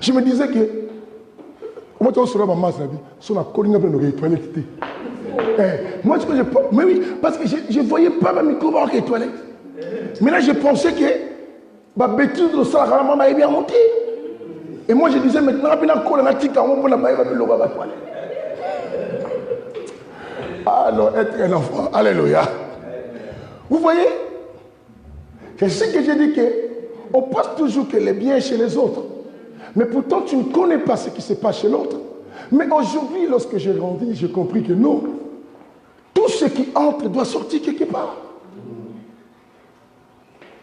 Je me disais que, moi, tu as ma masse, sur la colline de nos toilettes. Moi, je pas. Mais oui, parce que je ne voyais pas ma micro avec les toilettes. Mais là, je pensais que ma bêtise de ça, la maman m'avait bien monté. Et moi, je disais, maintenant, on a un tic, on a la toilette. Alors, être un enfant, alléluia. Vous voyez, c'est ce que j'ai dit, qu'on pense toujours que le bien est chez les autres. Mais pourtant, tu ne connais pas ce qui se passe chez l'autre. Mais aujourd'hui, lorsque j'ai grandi, j'ai compris que non. Tout ce qui entre doit sortir quelque part.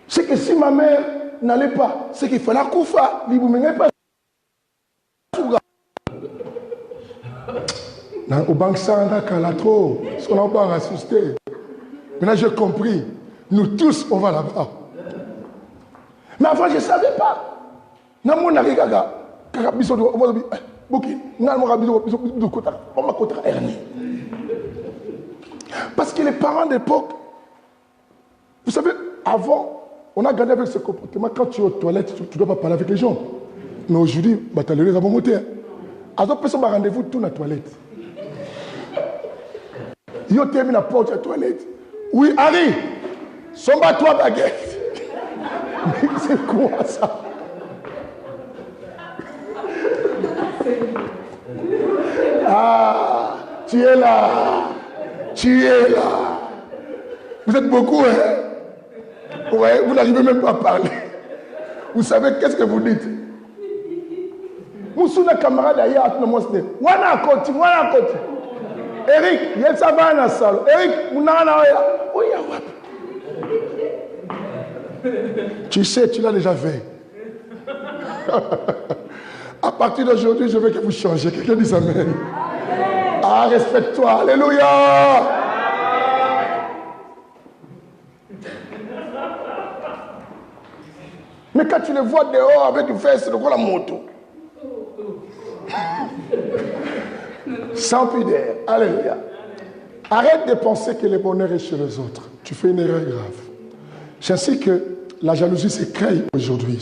C'est que si ma mère n'allait pas, c'est qu'il fallait koufa, il ne pas. Au banque Sanda Kalatro, ce qu'on n'a pas assisté. Maintenant j'ai compris. Nous tous, on va là-bas. Mais avant, je ne savais pas. Parce que les parents d'époque, vous savez, avant, on a gardé avec ce comportement. Quand tu es aux toilettes, tu ne dois pas parler avec les gens. Mais aujourd'hui, tu as les avons monté. Alors, personne n'a rendez-vous tout dans la toilette. Yo termine la porte de la toilette. Oui, Harry, somba-toi baguette. Mais c'est quoi ça? Ah, tu es là. Tu es là. Vous êtes beaucoup, hein? Ouais, vous n'arrivez même pas à parler. Vous savez qu'est-ce que vous dites? Moussuna camarade ailleurs, à tout le monde se dit, Wana Koti. Eric, il y a ça va dans la salle. Eric, vous n'avez pas. Oui, Tu sais, tu l'as déjà fait. À partir d'aujourd'hui, je veux que vous changiez. Quelqu'un dise Amen. Ah, respecte-toi. Alléluia. Mais quand tu les vois dehors avec une fesse, c'est quoi la moto? Sans pudeur. Alléluia. Arrête de penser que le bonheur est chez les autres. Tu fais une erreur grave. J'ainsiste que la jalousie s'écraille aujourd'hui.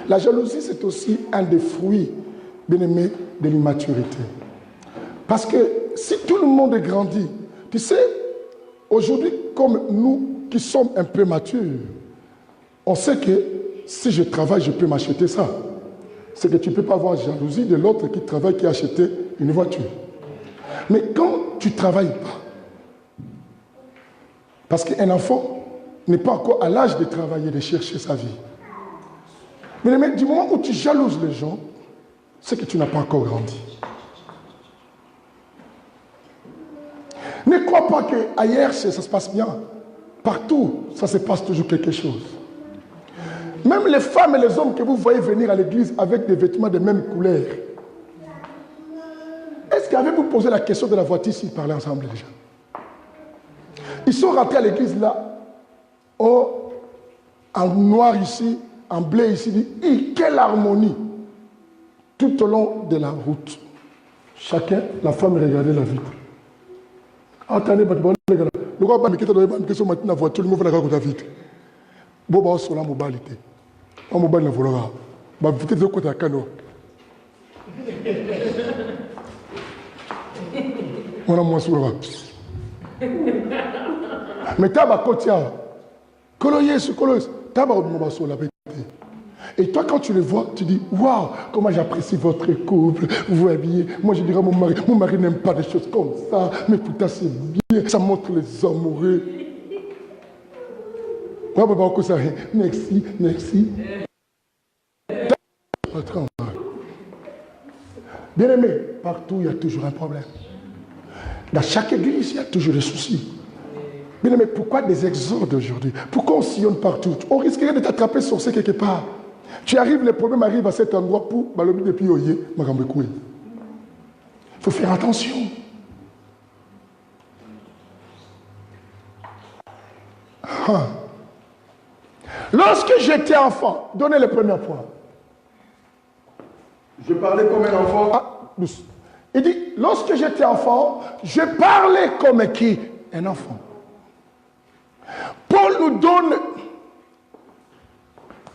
La jalousie, c'est aussi un des fruits, bien aimés, de l'immaturité. Parce que si tout le monde est grandi, tu sais, aujourd'hui, comme nous qui sommes un peu matures, on sait que si je travaille, je peux m'acheter ça. C'est que tu ne peux pas avoir jalousie de l'autre qui travaille, qui a acheté une voiture. Mais quand tu ne travailles pas, parce qu'un enfant n'est pas encore à l'âge de travailler, de chercher sa vie. Mais du moment où tu jalouses les gens, c'est que tu n'as pas encore grandi. Ne crois pas qu'ailleurs, ça se passe bien. Partout, ça se passe toujours quelque chose. Même les femmes et les hommes que vous voyez venir à l'église avec des vêtements de même couleur. Est-ce qu'avez-vous posé la question de la voiture s'ils parlaient ensemble déjà? Ils sont rentrés à l'église là, en noir ici, en bleu ici. Quelle harmonie! Tout au long de la route. Chacun, la femme regardait la vitre. Attendez, le roi va me quitter dans la voiture, le mot va la vitre. Boba sur la mobilité. En mobile, la volera. Ma vitesse de côté à Cano. On a moins sur la. Mais t'as côtière. Coloyes, coloyes. T'as ma sur la. Et toi, quand tu le vois, tu dis, waouh, comment j'apprécie votre couple, vous vous habillez. Moi, je dirais, mon mari n'aime pas des choses comme ça, mais putain, c'est bien, ça montre les amoureux. Merci, merci. Bien aimé, partout, il y a toujours un problème. Dans chaque église, il y a toujours des soucis. Bien aimé, pourquoi des exodes aujourd'hui? Pourquoi on sillonne partout? On risquerait de t'attraper sorcier quelque part. Tu arrives, les problèmes arrivent à cet endroit pour balobi depuis Oye, Magambekoué. Il faut faire attention. Ah. Lorsque j'étais enfant, donnez le premier point.
Je parlais comme un enfant.
Ah, il dit, lorsque j'étais enfant, je parlais comme qui? Un enfant. Paul nous donne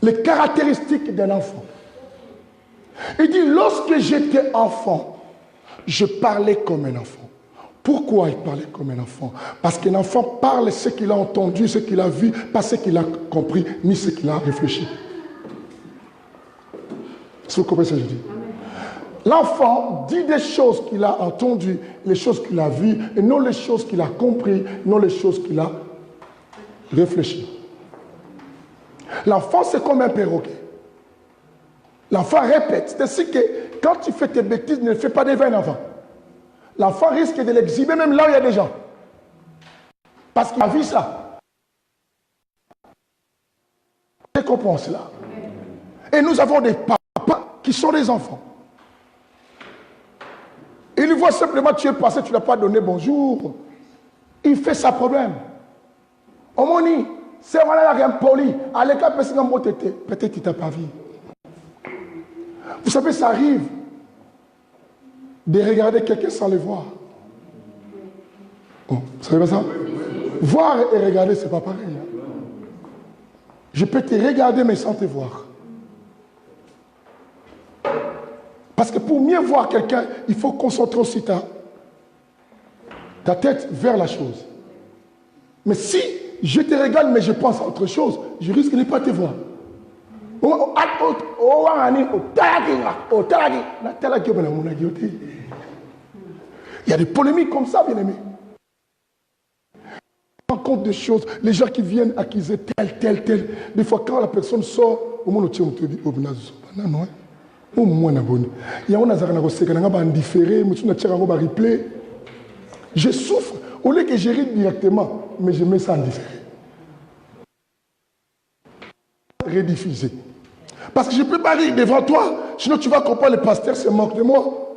les caractéristiques d'un enfant. Il dit, lorsque j'étais enfant, je parlais comme un enfant. Pourquoi il parlait comme un enfant? Parce qu'un enfant parle ce qu'il a entendu, ce qu'il a vu, pas ce qu'il a compris, ni ce qu'il a réfléchi. Est-ce que vous comprenez ce que je dis? L'enfant dit des choses qu'il a entendues, les choses qu'il a vues, et non les choses qu'il a comprises, non les choses qu'il a réfléchies. L'enfant, c'est comme un perroquet. L'enfant répète. C'est-à-dire que quand tu fais tes bêtises, ne fais pas devant un enfant. L'enfant risque de l'exhiber même là où il y a des gens. Parce qu'il a vu ça. C'est qu'on pense là. Et nous avons des papas qui sont des enfants. Il voit simplement tu es passé, tu n'as pas donné bonjour. Il fait sa problème. Omoni, c'est voilà la poli. À l'école, peut-être qu'il t'a pas vu. Vous savez, ça arrive de regarder quelqu'un sans le voir. Oh, vous savez pas ça? Voir et regarder, c'est pas pareil. Hein? Je peux te regarder mais sans te voir. Parce que pour mieux voir quelqu'un, il faut concentrer aussi ta tête vers la chose. Mais si je te regarde mais je pense à autre chose, je risque de ne pas te voir. Il y a des polémiques comme ça, bien aimé. On rend compte des choses, les gens qui viennent accuser tel. Des fois, quand la personne sort, au monde on te dit, oh, non, au moins, il y a un replay. Je souffre, au lieu que je ris directement, mais je mets ça en différé. rediffusé. Parce que je ne peux pas rire devant toi, sinon tu vas comprendre, le pasteur se moque de moi.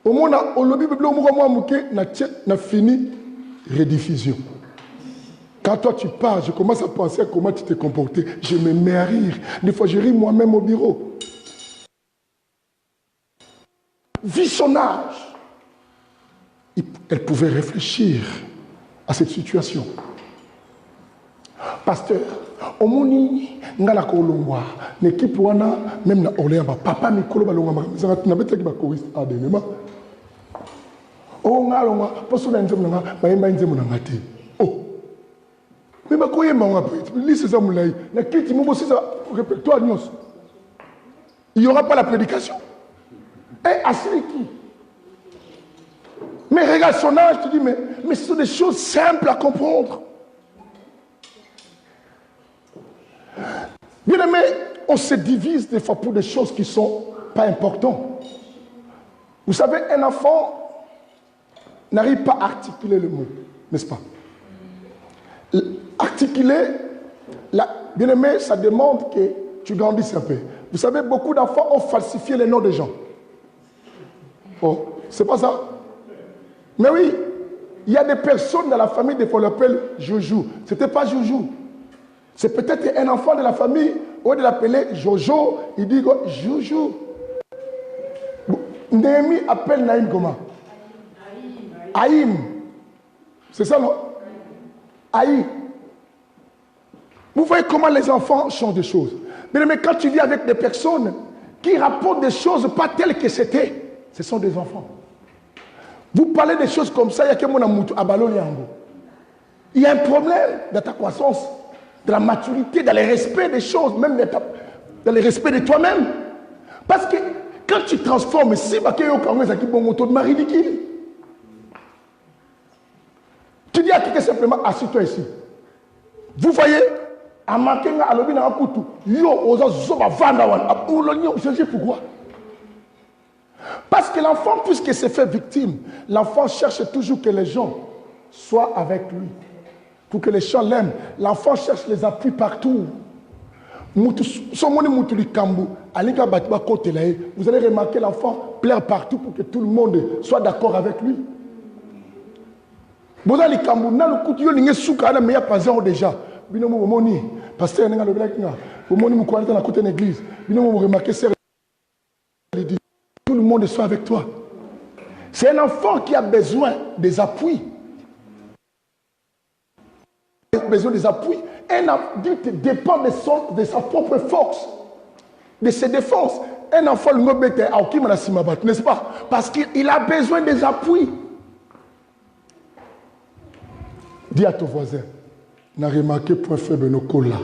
Au moins, au lobby, on a fini rediffusion. Quand toi tu pars, je commence à penser à comment tu t'es comporté. Je me mets à rire. Des fois, je ris moi-même au bureau. Vu son âge, elle pouvait réfléchir à cette situation. Pasteur, au moni ngala ko longwa l'équipe wana même na Orléans papa mikolo balongwa mazanga tunabeta ki ba choriste adenema o ngalo ngwa poso na nzemu nga bayemba nzemu na ngati oh mais ba koyemba ngwa peut lise ça mulai na kiti mo bosi ça répertoire nyos il y aura pas la prédication et asiki mais regarde son âge tu dis mais ce sont des choses simples à comprendre. Bien aimé, on se divise des fois pour des choses qui ne sont pas importantes. Vous savez, un enfant n'arrive pas à articuler le mot, n'est-ce pas? Articuler, bien aimé, ça demande que tu grandisses un peu. Vous savez, beaucoup d'enfants ont falsifié les noms des gens. Oh, c'est pas ça? Mais oui, il y a des personnes dans la famille, des fois on l'appelle Joujou. Ce n'était pas Joujou. C'est peut-être un enfant de la famille, au lieu de l'appeler Jojo, il dit Joujou. Néhémie appelle Naïm comment? Haïm. C'est ça, non? Haïm. Vous voyez comment les enfants changent des choses. Mais quand tu vis avec des personnes qui rapportent des choses pas telles que c'était, ce sont des enfants. Vous parlez des choses comme ça, il y a que mon amour à Baloliango. Il y a un problème dans ta croissance, de la maturité, dans le respect des choses, même dans le respect de toi-même. Parce que quand tu transformes, si tu es ridicule. Tu dis à quelqu'un simplement, assis-toi ici. Vous voyez, à Makenga, à l'objet, à Poutou, yo, aux autres, pourquoi? Parce que l'enfant, puisqu'il s'est fait victime, l'enfant cherche toujours que les gens soient avec lui. Pour que les gens l'aiment. L'enfant cherche les appuis partout. Vous allez remarquer l'enfant plaire partout pour que tout le monde soit d'accord avec lui. Vous allez déjà. Pasteur, tout le monde soit avec toi. C'est un enfant qui a besoin des appuis. Besoin des appuis. Un adulte dépend de sa propre force, de ses défenses. Un enfant, n'est-ce pas? Parce qu'il a besoin des appuis. Dis à ton voisin, n'a remarqué point faible nos colas.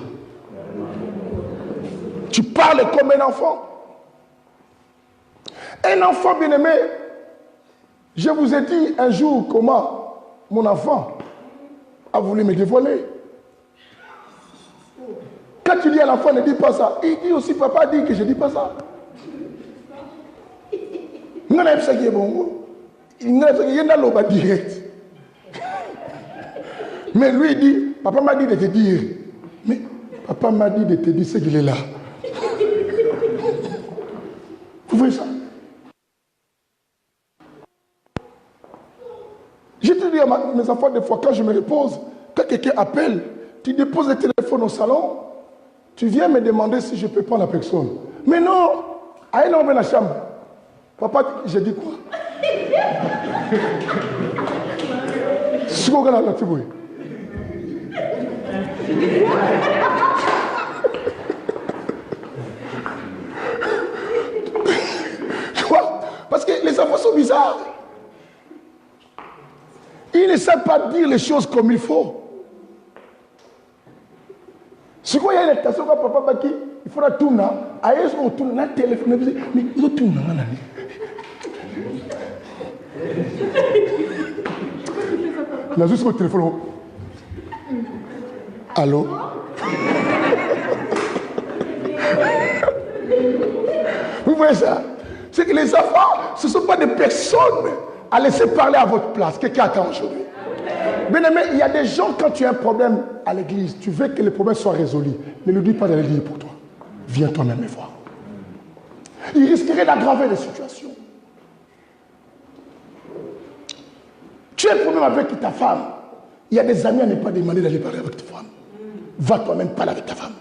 Tu parles comme un enfant. Un enfant bien-aimé, je vous ai dit un jour comment mon enfant a voulu me dévoiler. Quand tu dis à l'enfant, ne dis pas ça. Il dit aussi, papa dit que je ne dis pas ça. Il n'y a pas de bon. Il n'y a pas de direct. Mais lui, il dit, papa m'a dit de te dire. Mais papa m'a dit de te dire ce qu'il est là. Vous voyez ça? Je te dis à mes enfants, des fois, quand je me repose, quand quelqu'un appelle, tu déposes le téléphone au salon, tu viens me demander si je peux prendre la personne. Mais non, allez dans la chambre. Papa, j'ai dit quoi? Tu vois? Parce que les enfants sont bizarres. Ils ne savent pas dire les choses comme il faut. Si il y a une question que papa Baki, il faudra tourner. Aïe, on tourne dans le téléphone. Mais il tourne dans la il a juste mon téléphone. Allô? Vous voyez ça? C'est que les enfants, ce ne sont pas des personnes à laisser parler à votre place. Quelqu'un attend aujourd'hui. Bien aimé, il y a des gens, quand tu as un problème à l'église, tu veux que les problèmes soient résolus, ne lui dis pas d'aller prier pour toi. Viens toi-même me voir. Il risquerait d'aggraver les situations. Tu as un problème avec ta femme. Il y a des amis à ne pas demander d'aller parler avec ta femme. Va toi-même parler avec ta femme.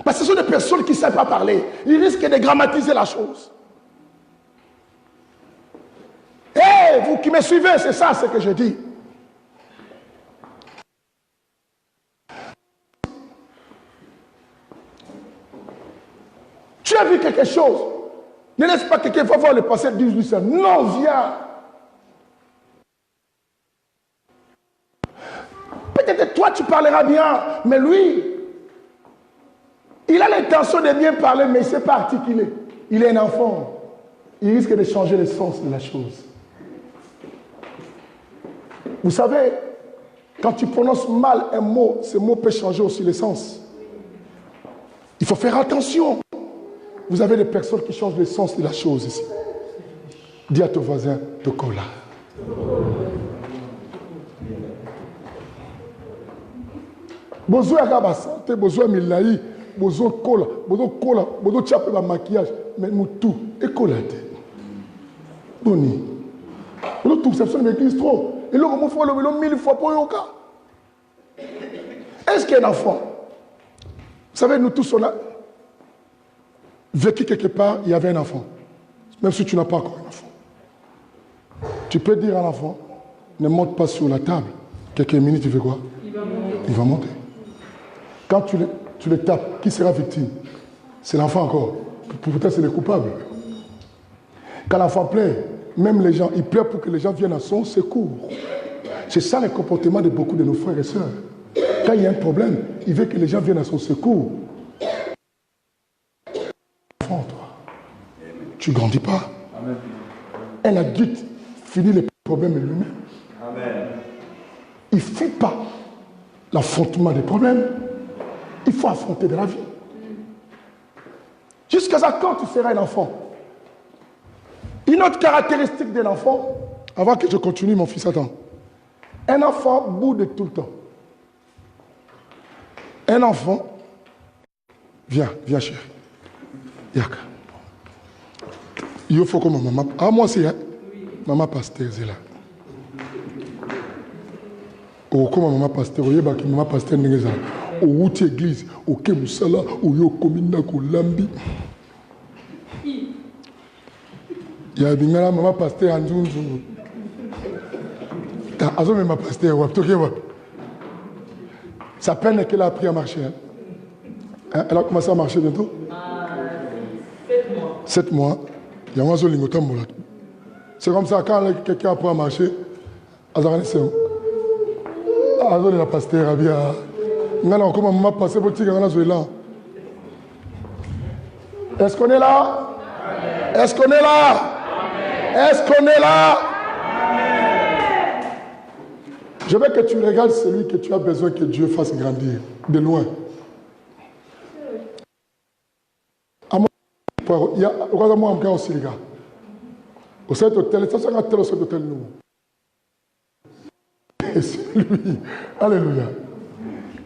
Parce que ce sont des personnes qui ne savent pas parler. Ils risquent de grammatiser la chose. Hé, vous qui me suivez, c'est ça ce que je dis. Tu as vu quelque chose. Ne laisse pas quelqu'un voir le passé 18 ça. Non, viens. Peut-être toi tu parleras bien, mais lui, il a l'intention de bien parler, mais il ne sait pas articuler. Il est un enfant. Il risque de changer le sens de la chose. Vous savez, quand tu prononces mal un mot, ce mot peut changer aussi le sens. Il faut faire attention. Vous avez des personnes qui changent le sens de la chose ici. Dis à ton voisin, Tokola. Besoin de santé, besoin de milaï, besoin de cola, besoin de chaper le maquillage, mais nous tout, et cola. Boni. Nous tout, c'est une église trop. Et là, on fait le 1000 fois pour un cas. Est-ce qu'il y a un enfant? Vous savez, nous tous, on a vécu quelque part, il y avait un enfant. Même si tu n'as pas encore un enfant. Tu peux dire à l'enfant, ne monte pas sur la table. Quelques minutes, tu fais quoi? Il va monter. Quand tu le tapes, qui sera victime? C'est l'enfant encore. Peut-être c'est le coupable. Quand l'enfant pleure, même les gens, il pleure pour que les gens viennent à son secours. C'est ça le comportement de beaucoup de nos frères et sœurs. Quand il y a un problème, il veut que les gens viennent à son secours. Enfant, toi, tu ne grandis pas. Amen. Un adulte finit les problèmes lui-même. Amen. Il ne fuit pas l'affrontement des problèmes. Il faut affronter de la vie. Jusqu'à ça, quand tu seras un enfant. Une autre caractéristique d'un enfant, avant que je continue, mon fils, attends. Un enfant boude tout le temps. Un enfant, viens chérie. Yaka. Il faut que ma maman. Ah, moi aussi, hein? Maman pasteur, c'est là. Oh, comme maman pasteur, il y a qui maman pasteur n'est pas là. Au route église, au Kemusala, au yo komina ko lambi. Il y a des maman pasteur en zunzungu. T'as azo même pasteur wap toke wap. Sa peine est qu'elle a appris à marcher. Hein? Elle a commencé à marcher bientôt. 7 mois. 7 mois. Il y a un oiseau lingotambola. C'est comme ça quand quelqu'un apprend à marcher, azarane c'est azo de la pasteur abia. Ngana comment maman passer pour tirer ngana zoela. Est-ce qu'on est là? Est-ce qu'on est là? Est-ce qu'on est là? Je veux que tu regardes celui que tu as besoin que Dieu fasse grandir, de loin. Regarde-moi encore aussi, les gars. Au cet hôtel, ça sera tel au cet hôtel, nous. Et c'est lui. Alléluia.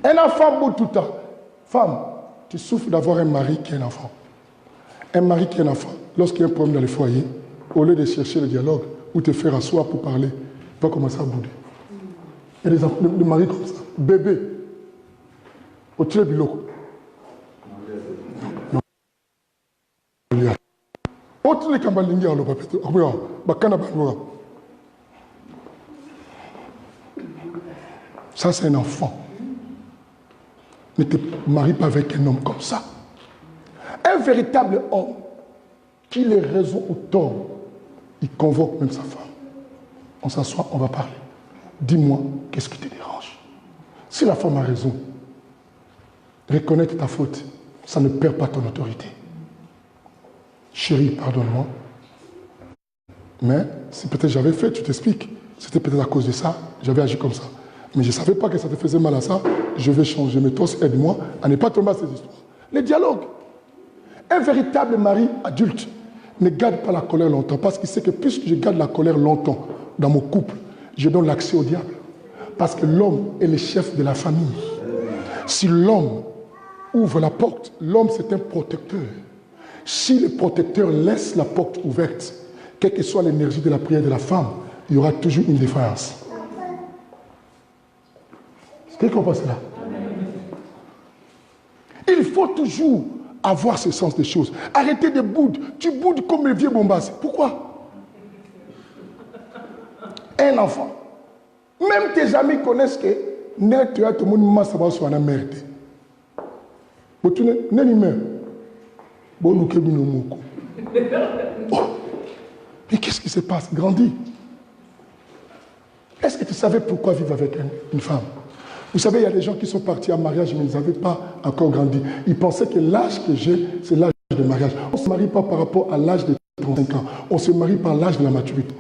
Un enfant bout tout le temps. Femme, tu souffres d'avoir un mari qui est un enfant. Un mari qui est un enfant, lorsqu'il y a un problème dans le foyer, au lieu de chercher le dialogue ou te faire asseoir pour parler, il va commencer à bouder. Il y a des maris comme ça. Bébé. Au tiré du loco. Autre les cambalingi à l'opapé. Ça, c'est un enfant. Ne te marie pas avec un homme comme ça. Un véritable homme, qu'il ait raison ou tort, il convoque même sa femme. On s'assoit, on va parler. Dis-moi, qu'est-ce qui te dérange? Si la femme a raison, reconnaître ta faute, ça ne perd pas ton autorité. Chérie, pardonne-moi. Mais si peut-être j'avais fait, tu t'expliques. C'était peut-être à cause de ça, j'avais agi comme ça. Mais je ne savais pas que ça te faisait mal à ça, je vais changer. Mais toi, aide-moi à ne pas tomber à ces histoires. Les dialogues. Un véritable mari adulte ne garde pas la colère longtemps, parce qu'il sait que puisque je garde la colère longtemps dans mon couple, je donne l'accès au diable. Parce que l'homme est le chef de la famille. Si l'homme ouvre la porte, l'homme c'est un protecteur. Si le protecteur laisse la porte ouverte, quelle que soit l'énergie de la prière de la femme, il y aura toujours une défense. Qu'est-ce qu'on pense là? Il faut toujours avoir ce sens des choses. Arrêtez de bouder. Tu boudes comme le vieux Bombas. Pourquoi? Un enfant. Même tes amis connaissent que tu as tout le monde ça va sur la merde. Oh, mais qu'est-ce qui se passe? Grandis. Est-ce que tu savais pourquoi vivre avec une femme? Vous savez, il y a des gens qui sont partis en mariage, mais ils n'avaient pas encore grandi. Ils pensaient que l'âge que j'ai, c'est l'âge de mariage. On ne se marie pas par rapport à l'âge de 35 ans. On se marie par l'âge de la maturité.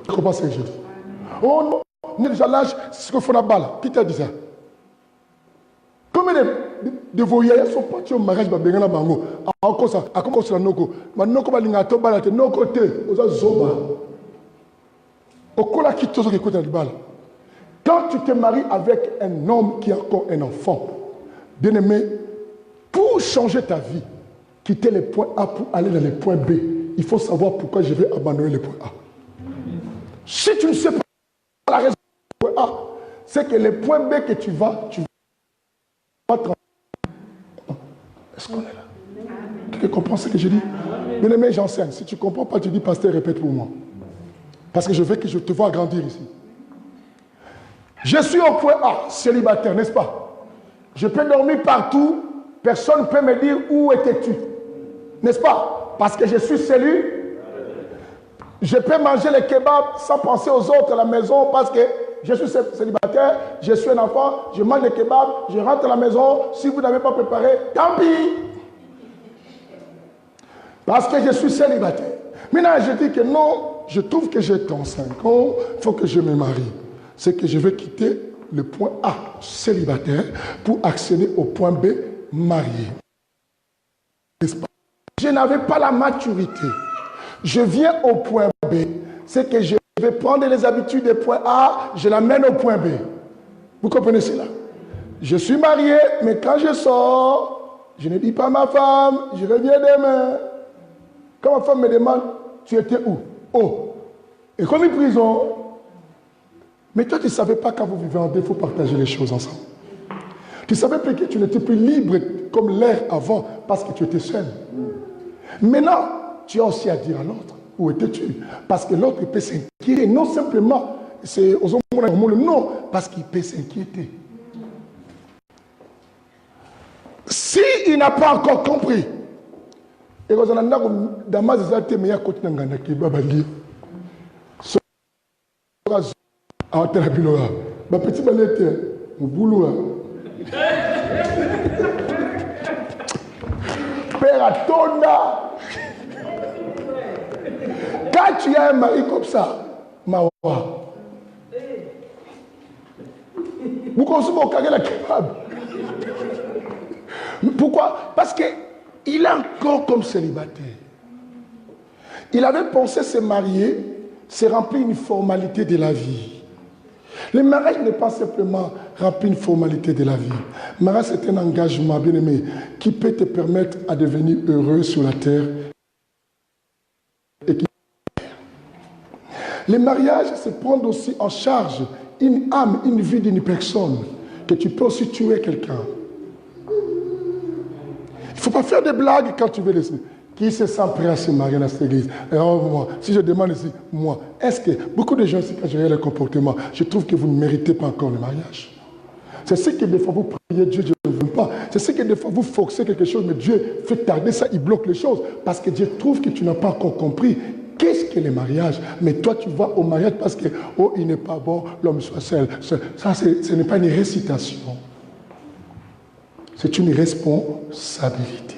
Tu comprends ce que je dis? Oh non, on est déjà l'âge, c'est ce qu'il faut la balle. Qui t'a dit ça? Combien de voyageurs sont partis au mariage de Bengana Bango? À cause de la Noko. Mais Noko va l'ingato balate, Noko te, aux autres zoba. Au cola qui te écoute la balle. Quand tu te maries avec un homme qui a encore un enfant, bien aimé, pour changer ta vie, quitter le point A pour aller dans le point B, il faut savoir pourquoi je vais abandonner le point A. Si tu ne sais pas la raison du point A, c'est que le point B que tu vas Est-ce qu'on est là? Quelqu'un comprend ce que je dis? Bien aimé, j'enseigne. Si tu ne comprends pas, tu dis, pasteur, répète pour moi. Parce que je veux que je te vois grandir ici. Je suis au point A, célibataire, n'est-ce pas? Je peux dormir partout, personne ne peut me dire où étais-tu. N'est-ce pas? Parce que je suis célibataire. Je peux manger les kebabs sans penser aux autres à la maison parce que je suis célibataire, je suis un enfant, je mange les kebabs, je rentre à la maison. Si vous n'avez pas préparé, tant pis. Parce que je suis célibataire. Maintenant, je dis que non, je trouve que j'ai 35 ans, il faut que je me marie. C'est que je vais quitter le point A, célibataire, pour accéder au point B, marié. Je n'avais pas la maturité. Je viens au point B, c'est que je vais prendre les habitudes du point A, je l'amène au point B. Vous comprenez cela? Je suis marié, mais quand je sors, je ne dis pas à ma femme, je reviens demain. Quand ma femme me demande, tu étais où? Oh, et comme une prison. Mais toi, tu ne savais pas quand vous vivez en deux, il faut partager les choses ensemble. Tu ne savais pas que tu n'étais plus libre comme l'air avant parce que tu étais seul. Maintenant, tu as aussi à dire à l'autre, où étais-tu? Parce que l'autre peut s'inquiéter. Non simplement, c'est aux hommes, non, parce qu'il peut s'inquiéter. S'il n'a pas encore compris, et quand on a damas des meilleurs côté d'Angana qui va balir. Ah, t'es la pilora. Ma petite balette, mon boulot. Père Atonda. Quand tu as un mari comme ça, Mawa. Vous consommez au carré la kebab. Pourquoi? Parce qu'il est encore comme célibataire. Il avait pensé se marier, c'est remplir une formalité de la vie. Le mariage n'est pas simplement remplir une formalité de la vie. Le mariage, c'est un engagement, bien aimé, qui peut te permettre à devenir heureux sur la terre. Le mariage, c'est prendre aussi en charge une âme, une vie d'une personne, que tu peux aussi tuer quelqu'un. Il ne faut pas faire des blagues quand tu veux laisser. Qui se sent prêt à se marier dans cette église? Alors, moi, si je demande ici, moi, est-ce que beaucoup de gens ici, quand je regarde le comportement, je trouve que vous ne méritez pas encore le mariage? C'est ce que des fois vous priez Dieu, Dieu ne veut pas. C'est ce que des fois vous forcez quelque chose, mais Dieu fait tarder ça, il bloque les choses. Parce que Dieu trouve que tu n'as pas encore compris qu'est-ce que le mariage. Mais toi, tu vas au mariage parce que, oh, il n'est pas bon, l'homme soit seul. Ça, ce n'est pas une récitation. C'est une responsabilité.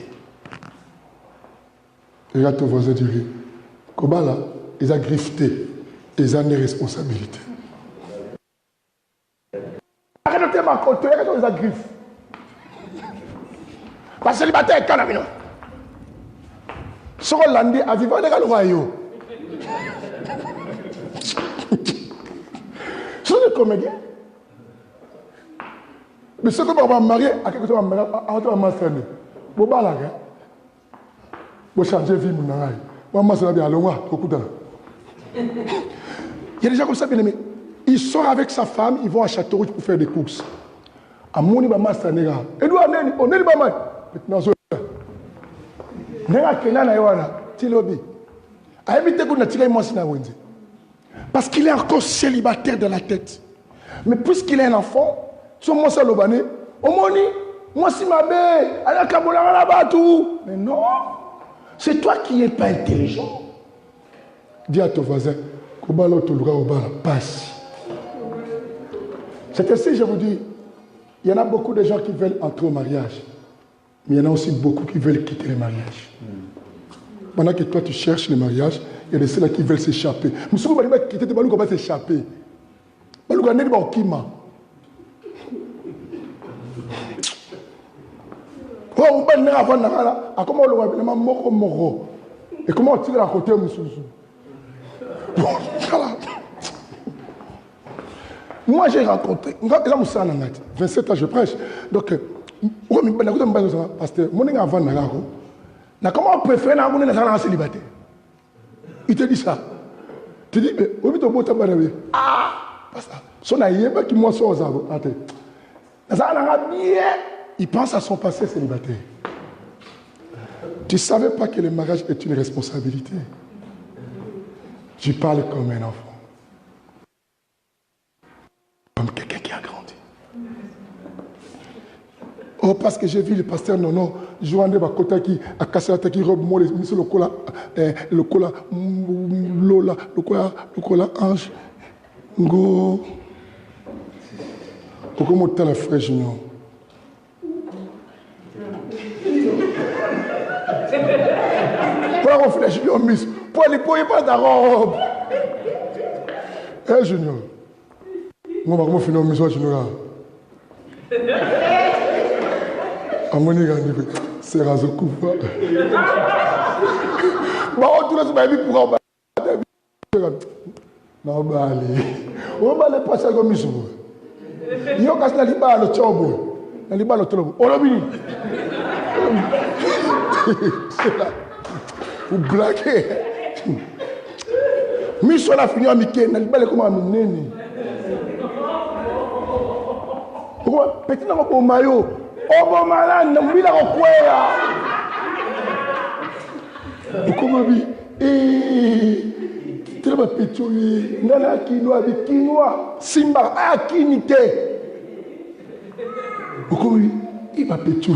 Regarde ton voisin du riz. Comment là, ils ont grifté, ils ont des responsabilités. Arrête de ma côté, regarde ils ont griffé. Parce que le célibataire est canamino. Sur l'Hollandais, à vivre dans le royaume. comédien. Mais ce que vous va marier, à quelque chose, à m'entraîner. Vous allez là, vous changez de vie, vous allez. Moi, je vais aller loin, beaucoup d'années. Il y a des gens comme ça, bien aimés. Il sort avec sa femme, ils vont à Châteaurouge pour faire des courses. À mon niveau, c'est un gars. Et nous, on est les mamans. Maintenant, je parce qu'il est encore célibataire de la tête. Mais puisqu'il est un enfant, son moi c'est l'obané, au moni, moi c'est ma belle, elle a kabola là-bas tout. Mais non, c'est toi qui n'es pas intelligent. Dis à ton voisin, passe. C'est ainsi, je vous dis, il y en a beaucoup de gens qui veulent entrer au mariage. Mais il y en a aussi beaucoup qui veulent quitter le mariage. Pendant que toi tu cherches le mariage, il y a des ceux-là qui veulent s'échapper. Mais si vous voulez quitter, vous ne pouvez pas s'échapper. Vous ne pouvez pas s'échapper. On va venir avant là, comment on va venir moro. Et comment on tire à côté moi j'ai rencontré, 27 ans je prêche. Donc, pasteur, mon avant là, comment on préfère un célibataire? Il te dit ça. Tu dis, mais au bout de ah, pas ça. Son aïe, qui moi soit aux arbres. Il pense à son passé célibataire. Tu ne savais pas que le mariage est une responsabilité. Tu parles comme un enfant. Comme quelqu'un qui a grandi. Oh, parce que j'ai vu le pasteur Nono jouer dans côté qui a cassé la tête, qui robe moi, le cola, Lola, le cola Ange, Ngo. Pourquoi tu as la frère Junior? Pourquoi on fait la Junior Miss? Pour aller pas ta robe. Eh Junior. On va finir une mission Junior. C'est raso coupa. Bah on tourne sur ma vie pour en non bah allez. On va aller passer comme mission. Yo casse la liba le chobo. La liba le chobo. On l'a mis. Vous blaguez. Mission la fini à Mickey. La liba le comment amener. Pourquoi petit n'a pas maillot. Oh bon malade, n'a pas la quoi. Comment dit? Tu vas pétuer. Nana quinoa, des quinoa. Simba, ah quinité. Comment dit? Il va pétuer.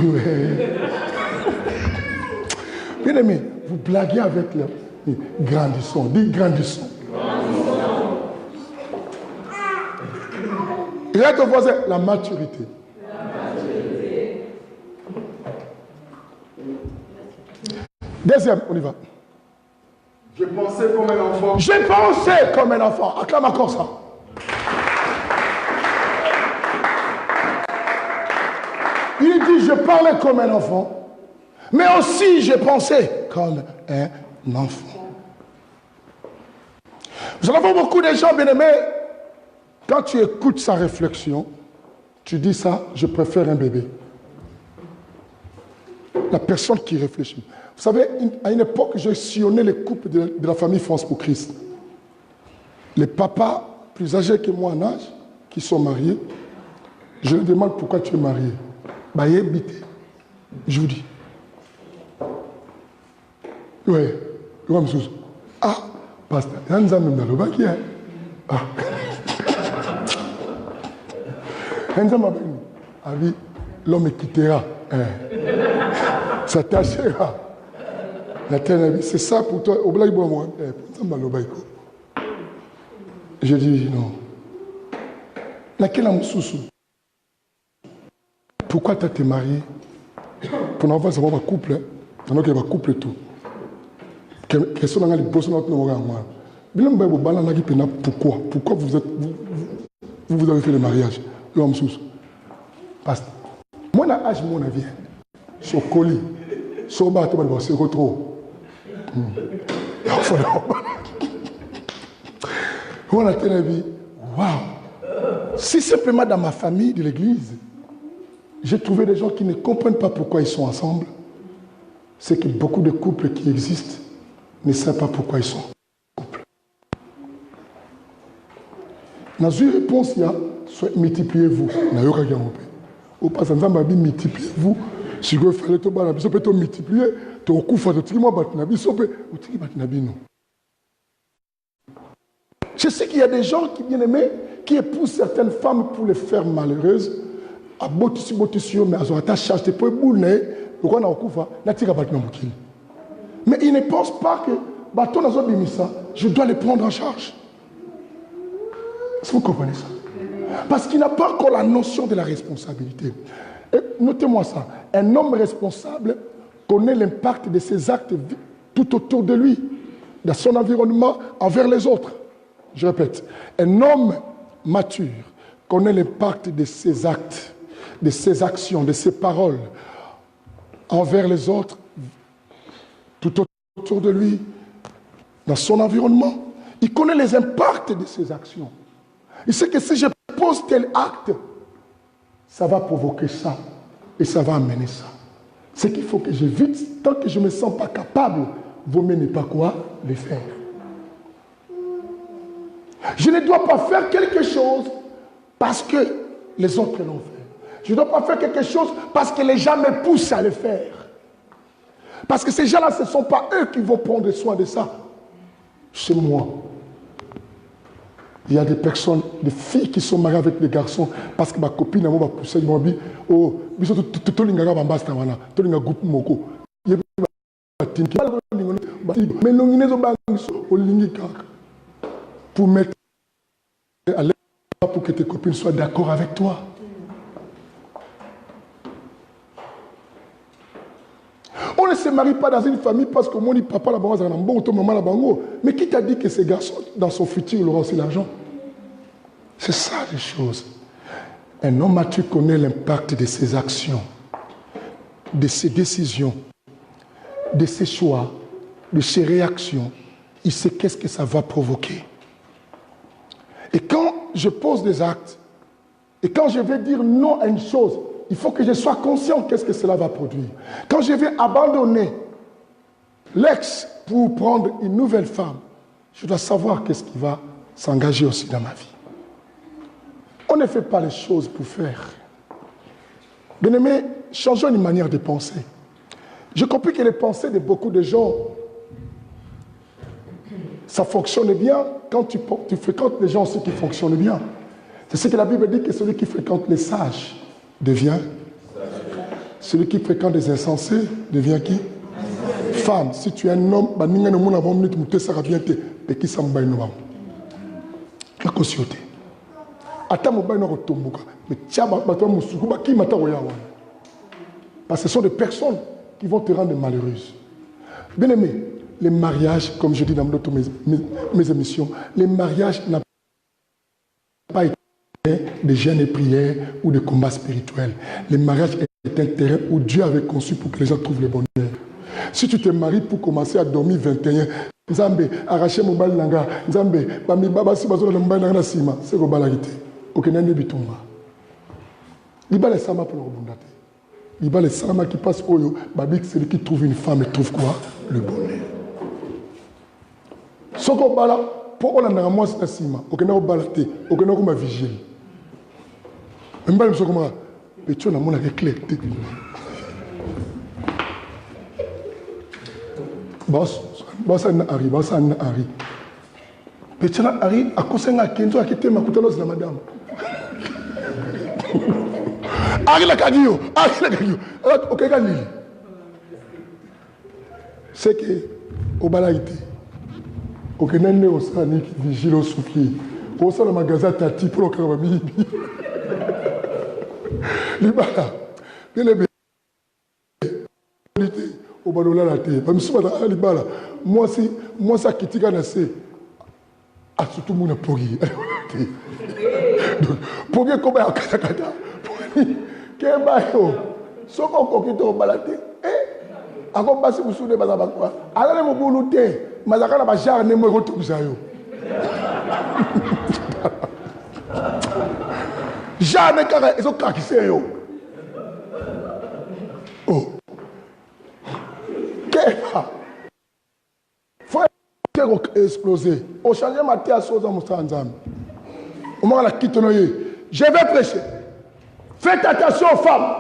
Bien aimé, vous blaguez avec les grandissons. Dis grandissons. Et là, tu vois la maturité. Deuxième, on y va.
Je pensais comme un enfant.
Je pensais comme un enfant. Acclame encore ça. Il dit, je parlais comme un enfant, mais aussi je pensais comme un enfant. Nous avons beaucoup de gens, bien-aimés, quand tu écoutes sa réflexion, tu dis ça, je préfère un bébé. La personne qui réfléchit. Vous savez, à une époque, j'ai sillonné les couples de la famille France pour Christ. Les papas plus âgés que moi en âge, qui sont mariés, je leur demande pourquoi tu es marié. Bah, il est bité. Je vous dis. Oui, ah, pasteur, il y a un homme dans le bac qui est. Ah. Un homme a dit, l'homme quittera. Ça t'achèvera. C'est ça pour toi. Au blague, moi. Je dis non. Laquelle a mon sous-sous? Pourquoi tu t'es marié? Pour n'avoir un couple. Donc il y a un couple et tout. Question dans les bosses dans notre pourquoi? Pourquoi vous avez fait le mariage? L'homme sous. Parce que mon âge, mon avis, sur colis, sur bateau, c'est trop. On a télé, waouh! Si simplement dans ma famille de l'église, j'ai trouvé des gens qui ne comprennent pas pourquoi ils sont ensemble, c'est que beaucoup de couples qui existent ne savent pas pourquoi ils sont en couple. Dans une réponse, il y a soit multipliez-vous. Au passage, multipliez-vous. Si vous faites le multiplier, tu as je sais qu'il y a des gens qui bien aimés, qui épousent certaines femmes pour les faire malheureuses. Mais ils ne pensent pas que je dois les prendre en charge. Est-ce que vous comprenez ça? Parce qu'il n'a pas encore la notion de la responsabilité. Et notez-moi ça. Un homme responsable connaît l'impact de ses actes tout autour de lui, dans son environnement, envers les autres. Je répète, un homme mature connaît l'impact de ses actes, de ses actions, de ses paroles envers les autres, tout autour de lui, dans son environnement. Il connaît les impacts de ses actions. Il sait que si je pose tel acte, ça va provoquer ça et ça va amener ça. Ce qu'il faut que j'évite, tant que je ne me sens pas capable, vaut mieux ne pas quoi les faire. Je ne dois pas faire quelque chose parce que les autres l'ont fait. Je ne dois pas faire quelque chose parce que les gens me poussent à le faire. Parce que ces gens-là, ce ne sont pas eux qui vont prendre soin de ça. C'est moi. Il y a des personnes, des filles qui sont mariées avec des garçons parce que ma copine m'a poussé, ils m'ont dit, oh, pour mettre à l'aise pour que tes copines soient d'accord avec toi. On ne se marie pas dans une famille parce que mon papa là-bas, maman là-bas. Mais qui t'a dit que ces garçons, dans son futur, il aura aussi l'argent? C'est ça les choses. Un homme mature connaît l'impact de ses actions, de ses décisions, de ses choix, de ses réactions. Il sait qu'est-ce que ça va provoquer. Et quand je pose des actes, et quand je vais dire non à une chose, il faut que je sois conscient de qu'est-ce que cela va produire. Quand je vais abandonner l'ex pour prendre une nouvelle femme, je dois savoir qu'est-ce qui va s'engager aussi dans ma vie. On ne fait pas les choses pour faire. Bien-aimés, changeons une manière de penser. J'ai compris que les pensées de beaucoup de gens, ça fonctionne bien quand tu fréquentes les gens aussi qui fonctionnent bien. C'est ce que la Bible dit, que celui qui fréquente les sages devient. Celui qui fréquente les insensés devient qui? Femme. Si tu es un homme, parce que ce sont des personnes qui vont te rendre malheureuse. Bien aimé, les mariages, comme je dis dans mes émissions, les mariages n'ont pas été des jeûnes et prières ou des combats spirituels. Les mariages est un terrain où Dieu avait conçu pour que les gens trouvent le bonheur. Si tu te maries pour commencer à dormir 21, Nzambe, arracher mon bal nanga, Nzambe, bami baba si bazo na mbala nanga sima, c'est ko balagité. OK, nande bitumba. Liba les sama pour le bondate. Liba les sama qui passe oyo, babik celui qui trouve une femme et trouve quoi? Le bonheur. Soko bala pour on a moi c'est sima, OK na ko balate, OK na ko ma vigile. Mbala msoko ma pecho na mona ke clé. Boss na ari. Petana ari akosenga kenzo akite makutalo na madame. Ari la kadio. OK kanili. C'est que au balaïté. OK nane osani qui vigile au soufflier. Au sala magasin tati pour le karabami. Libala. Bien les au balola la terre. Moi ça critique à à surtout mon poggi. Poggi comme à Katakata. Kebayo. Soko kokito balate. A quoi passer pour souder bazaba quoi. Alors les mots lutter. Mazaka na bachar ne mo retour ça yo. Jamais car ils ont craqué yo. Oh. Faut exploser. Au changer ma tête à chose dans mon sanzam. Au moment la quitte noyer. Je vais prêcher. Faites attention aux femmes.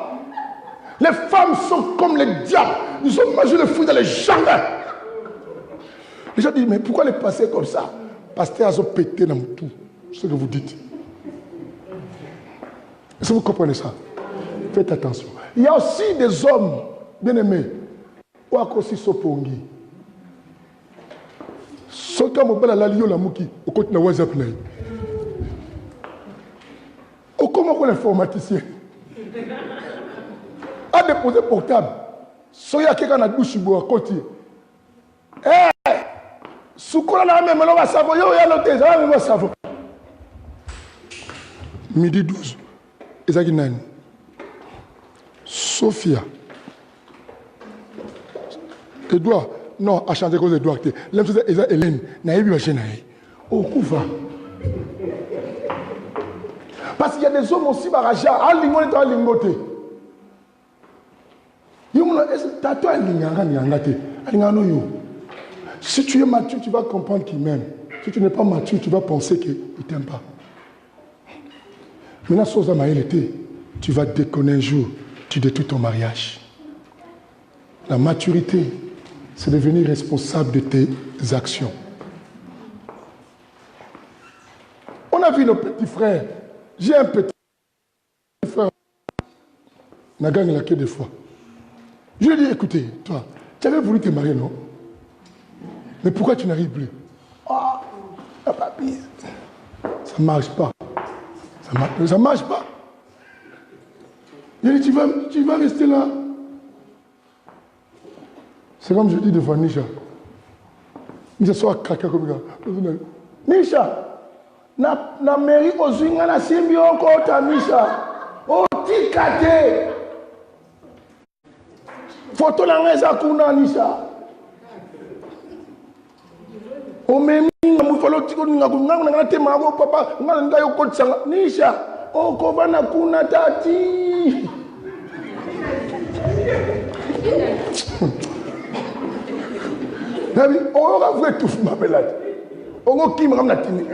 Les femmes sont comme les diables. Ils ont mangé le fruit dans les jardins. Les gens disent, mais pourquoi les passer comme ça? Pasteur a pété dans tout. Ce que vous dites. Est-ce que vous comprenez ça? Faites attention. Il y a aussi des hommes bien-aimés. Ou à cause de Sopongi. Soka mobile la lio la muki. Au côté de WhatsApp. Au comment qu'on informaticien? A déposé portable. Soya quelqu'un a douche à côté. Eh! Soukola la même, on va savoir. Yo, ya noté, ça va même savoir. Midi 12. Ezaki nani? Sophia. Edouard. Non, à chanter cause Edouard. L'homme c'est Hélène. Naïbi va chez Naï. Oh, Koufa. Parce qu'il y a des hommes aussi baraja. Ah, lingon est en lingoté. Si tu es mature, tu vas comprendre qu'il m'aime. Si tu n'es pas mature, tu vas penser qu'il ne t'aime pas. Maintenant, Sosa Maëlete, tu vas déconner un jour, tu détruis ton mariage. La maturité, c'est devenir responsable de tes actions. On a vu nos petits frères. J'ai un petit frère. On a gagné la queue des fois. Je lui ai dit, écoutez, toi, tu avais voulu te marier, non? Mais pourquoi tu n'arrives plus? Oh, papi, ça ne marche pas. Ça ne marche pas. Je lui ai dit, tu vas rester là. C'est comme je dis devant Nisha. Nisha soit caca comme ça. Nisha, na mairie aux Zwinga na Simbio encore ta Nisha. Oh, tikate. Photo la ngeza kuna Nisha. O memi mu falo tiko ngakunganga ngate mago papa ngala yo kotsanga Nisha. O ko bana kuna tati. On va voir tout ma belade. On va qui me ramène la tini.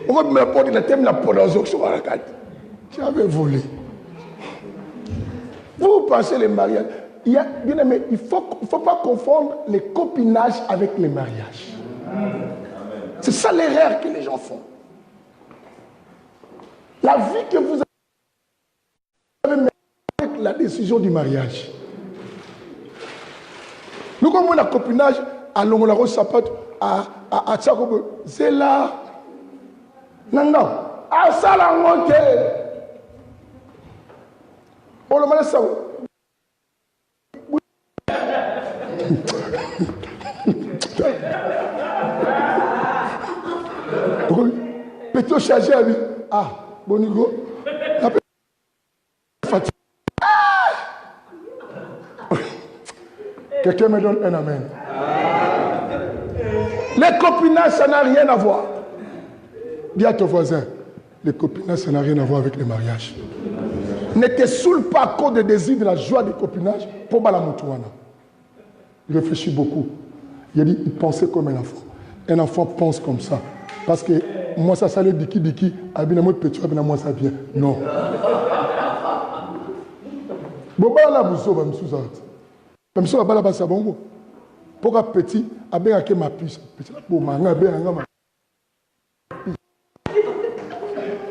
On va me porter la thème la polazok sur la carte. J'avais volé. Vous pensez les mariages? Il ne faut pas confondre les copinages avec les mariages. C'est ça l'erreur que les gens font. La vie que vous avez menée avec la décision du mariage. Nous, comme on a copinage, à Longolaro Sapat, à Tchakobo, c'est là. Non, non. À Salangote. On le met ça. Petit chargé à lui. Ah, Bonigo. Quelqu'un me donne un amen. Les copinages, ça n'a rien à voir. Dis à ton voisin, les copinages, ça n'a rien à voir avec les mariages. Ne te saoule pas à cause des désirs, de la joie des copinages pour Balamutouana. Il réfléchit beaucoup. Il a dit, il pensait comme un enfant. Un enfant pense comme ça. Parce que moi, ça s'allait diki, abinamo petit, abinamo ça bien. Non. Boba la bousso, va me sous-arrêter. Même si on va là-bas, c'est bon. Pourquoi petit, avec ma puce.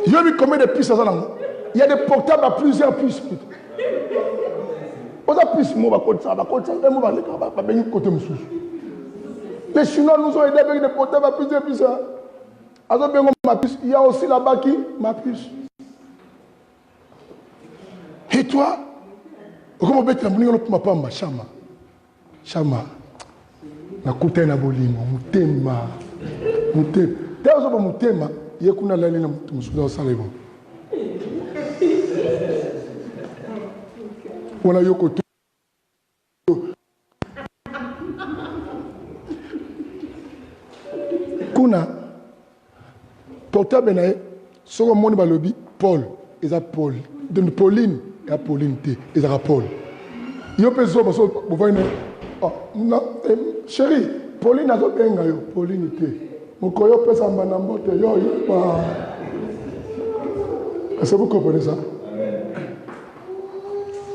Je lui combien de puces à ça? Il y a des portables à plusieurs puces. On a plus de côté ça, les Chinois nous ont aidés avec des portables à plusieurs puces. Il y a aussi là-bas qui ma puce. Et toi? Comment bête la moulin pour ma femme, chama, chama, na kuta na bolimo, mutema, mutema. D'ailleurs, ça va mutema, il y a qu'on a l'année na musuda salebo. On a yoko tout. Kuna portable nae, soko moni balobi Paul, ils ont Paul. De Pauline, et Pauline T. Ils ont Paul. Yo peso parce que vous voyez non chérie Pauline a benga yo Pauline T. Mon koyo pesa mbanambo te yo pas. Est-ce que vous comprenez ça?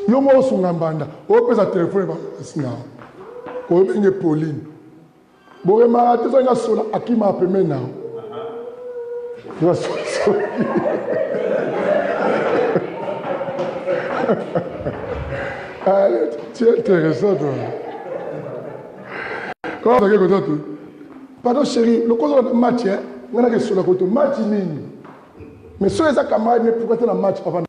Yo mo sunga mbanda. O pesa téléphone ba singa. Ko benga Pauline. Boye ma te so nga sola akima peme na. Yo so. Tu es intéressant, toi. Comment tu es content, toi? Pardon, chérie, le cause de match, on a sur la côté. Match, mais sur les camarades, pourquoi tu es dans le match avant de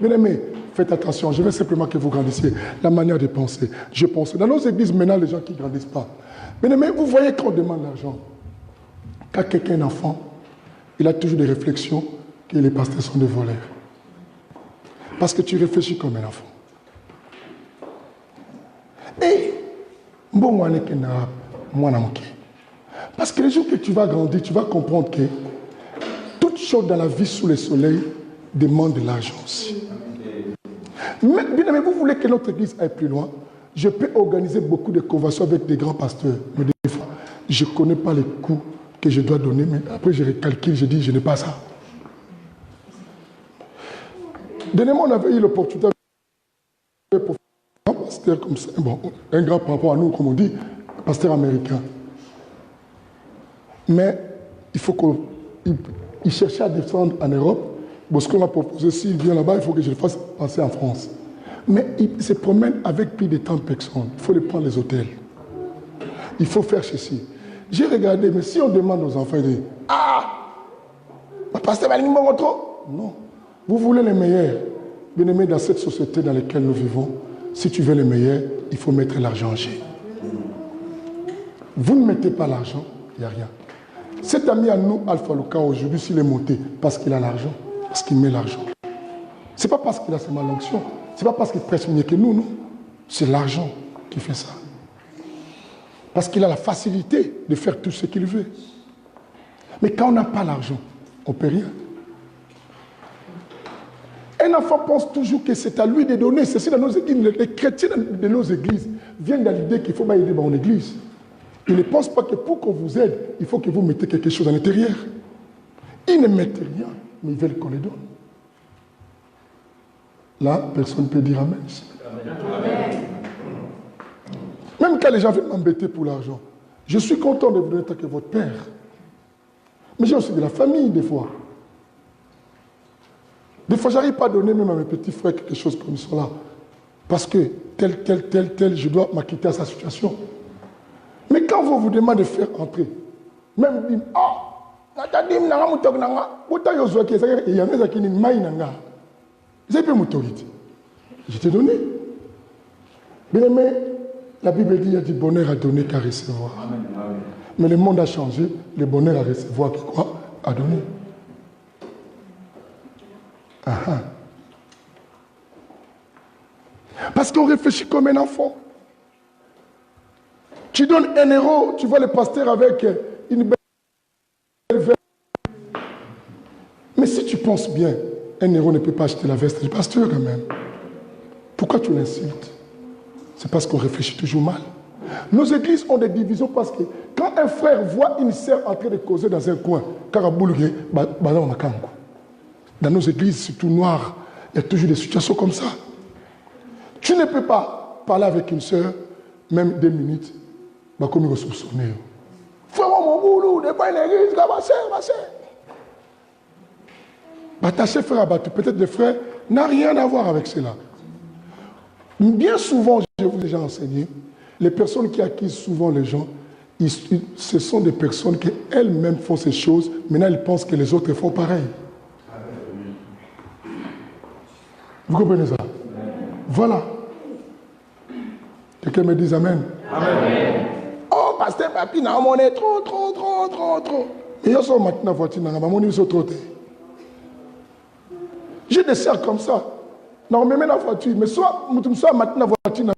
bien aimé, faites attention. Je veux simplement que vous grandissiez la manière de penser. Je pense. Dans nos églises, maintenant, les gens qui ne grandissent pas. Bien aimé, vous voyez quand on demande l'argent. Quand quelqu'un est un enfant, il a toujours des réflexions que les pasteurs sont des voleurs. Parce que tu réfléchis comme un enfant. Et, parce que les jours que tu vas grandir, tu vas comprendre que toute chose dans la vie sous le soleil demande de l'argent aussi. Mais, bien aimé, vous voulez que notre église aille plus loin? Je peux organiser beaucoup de conventions avec des grands pasteurs. Mais des fois, je ne connais pas les coûts que je dois donner. Mais après, je recalcule, je dis, je n'ai pas ça. Dernièrement, on avait eu l'opportunité pour un pasteur comme ça, bon, un grand par rapport à nous, comme on dit, un pasteur américain. Mais il faut qu'il cherchait à descendre en Europe. Parce qu'on a proposé, s'il vient là-bas, il faut que je le fasse passer en France. Mais il se promène avec plus de 30 personnes. Il faut les prendre les hôtels. Il faut faire ceci. J'ai regardé, mais si on demande aux enfants, ils disent, ah, pasteur, non. Vous voulez les meilleurs. Bien aimé, dans cette société dans laquelle nous vivons, si tu veux les meilleurs, il faut mettre l'argent en jeu. Vous ne mettez pas l'argent, il n'y a rien. Cet ami à nous, Alpha Luka, aujourd'hui, s'il est monté, parce qu'il a l'argent, parce qu'il met l'argent. Ce n'est pas parce qu'il a seulement l'onction, ce n'est pas parce qu'il presse mieux que nous, non. C'est l'argent qui fait ça. Parce qu'il a la facilité de faire tout ce qu'il veut. Mais quand on n'a pas l'argent, on ne peut rien. Un enfant pense toujours que c'est à lui de donner. C'est si dans nos églises, les chrétiens de nos églises viennent dans l'idée qu'il faut pas aider dans l'église. Ils ne pensent pas que pour qu'on vous aide, il faut que vous mettez quelque chose à l'intérieur. Ils ne mettent rien, mais ils veulent qu'on les donne. Là, personne ne peut dire Amen. Amen. Même quand les gens viennent m'embêter pour l'argent, je suis content de vous donner tant que votre père. Mais j'ai aussi de la famille des fois. Des fois, je n'arrive pas à donner même à mes petits frères quelque chose comme cela. Parce que tel, je dois m'acquitter à sa situation. Mais quand on vous demande de faire entrer, même dit, je t'ai donné. Bien aimé, la Bible dit, il y a du bonheur à donner qu'à recevoir. Amen. Mais le monde a changé, le bonheur à recevoir, quoi? À donner. Aha. Parce qu'on réfléchit comme un enfant. Tu donnes 1 euro, tu vois le pasteur avec une belle veste. Mais si tu penses bien, 1 euro ne peut pas acheter la veste du pasteur quand même. Pourquoi tu l'insultes? C'est parce qu'on réfléchit toujours mal. Nos églises ont des divisions parce que quand un frère voit une sœur en train de causer dans un coin, dans nos églises, surtout noires, il y a toujours des situations comme ça. Tu ne peux pas parler avec une sœur, même 2 minutes, comme il va soupçonner. Frère, mon boulot, n'est pas une église, ma sœur. Ta chef frère abattu, peut-être des frères, n'a rien à voir avec cela. Bien souvent, je vous ai déjà enseigné, les personnes qui acquisent souvent les gens, ce sont des personnes qui elles-mêmes font ces choses, maintenant elles pensent que les autres font pareil. Vous comprenez ça? Voilà. Quelqu'un me dit Amen. Amen. Oh, pasteur Papi, n'a monnaie trop. Et je sors maintenant voiture, n'a pas monnaie trop. J'ai des sœurs comme ça. Non, mais maintenant voiture, mais soit maintenant voiture,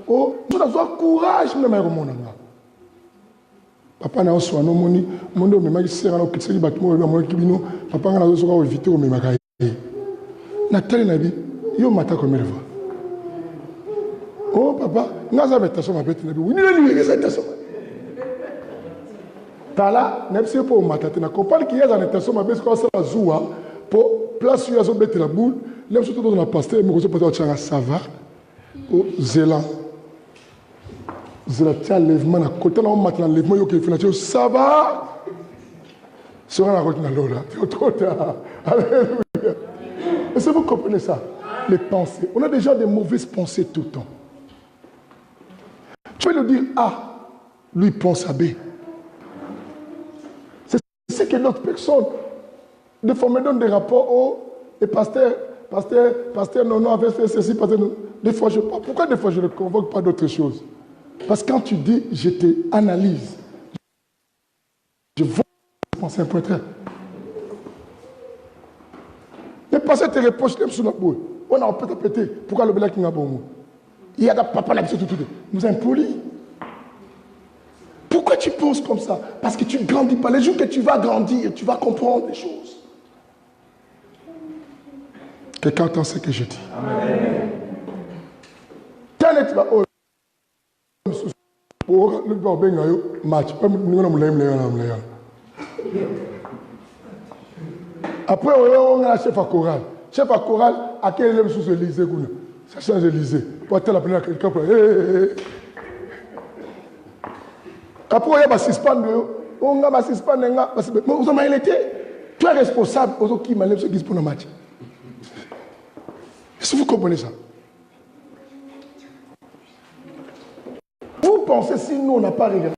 oh, tu dois avoir courage, même à mon papa na oso no moni mondo me maki sera na kiteli batimo na mo kibino papa ngana zo ko éviter o me maka na tele na bi yo mata ko merva oh papa ngaza beta so mabeti na bi wini ni ngeza ta so tala na psi po mata te na compagnie ki yaza na ta so mabesi ko sa zuwa po place yo zo beti la boule le surtout dans la pasteur me ko so pata changa ça va au zélan zélan tia lèvement na côté na mat na lèvement yo ke fina ça va sera la route na lola trop tard alléluia. Est-ce que vous comprenez ça? Les pensées. On a déjà des mauvaises pensées tout le temps. Tu peux lui dire A, lui pense à B. C'est ce que l'autre personne, des fois, me donne des rapports et pasteur, non, avait fait ceci, pasteur, non. Des fois, pourquoi des fois je ne convoque pas d'autres choses? Parce que quand tu dis, je te analyse, je vois penser un point très. Les passés te reprochent sur notre boule. On a pété. Pourquoi le bel qui n'a pas bon? Il y a des papas là-dessus tout. Nous impolis. Pourquoi tu penses comme ça? Parce que tu ne grandis pas. Les jours que tu vas grandir, tu vas comprendre les choses. Quelqu'un entend ce que je dis? Amen. Quel est le match? Après, on a un chef à chorale. Chef à chorale, à quel élève sous Élysée? Ça change Élysée. Pour être appelé à quelqu'un. Après, on a un suspend. On a un suspend. Vous avez été. Tu es responsable. Aux qui m'enlèvent ce qui se pour le match. Est-ce que vous comprenez ça? Vous pensez si nous, on n'a pas regardé.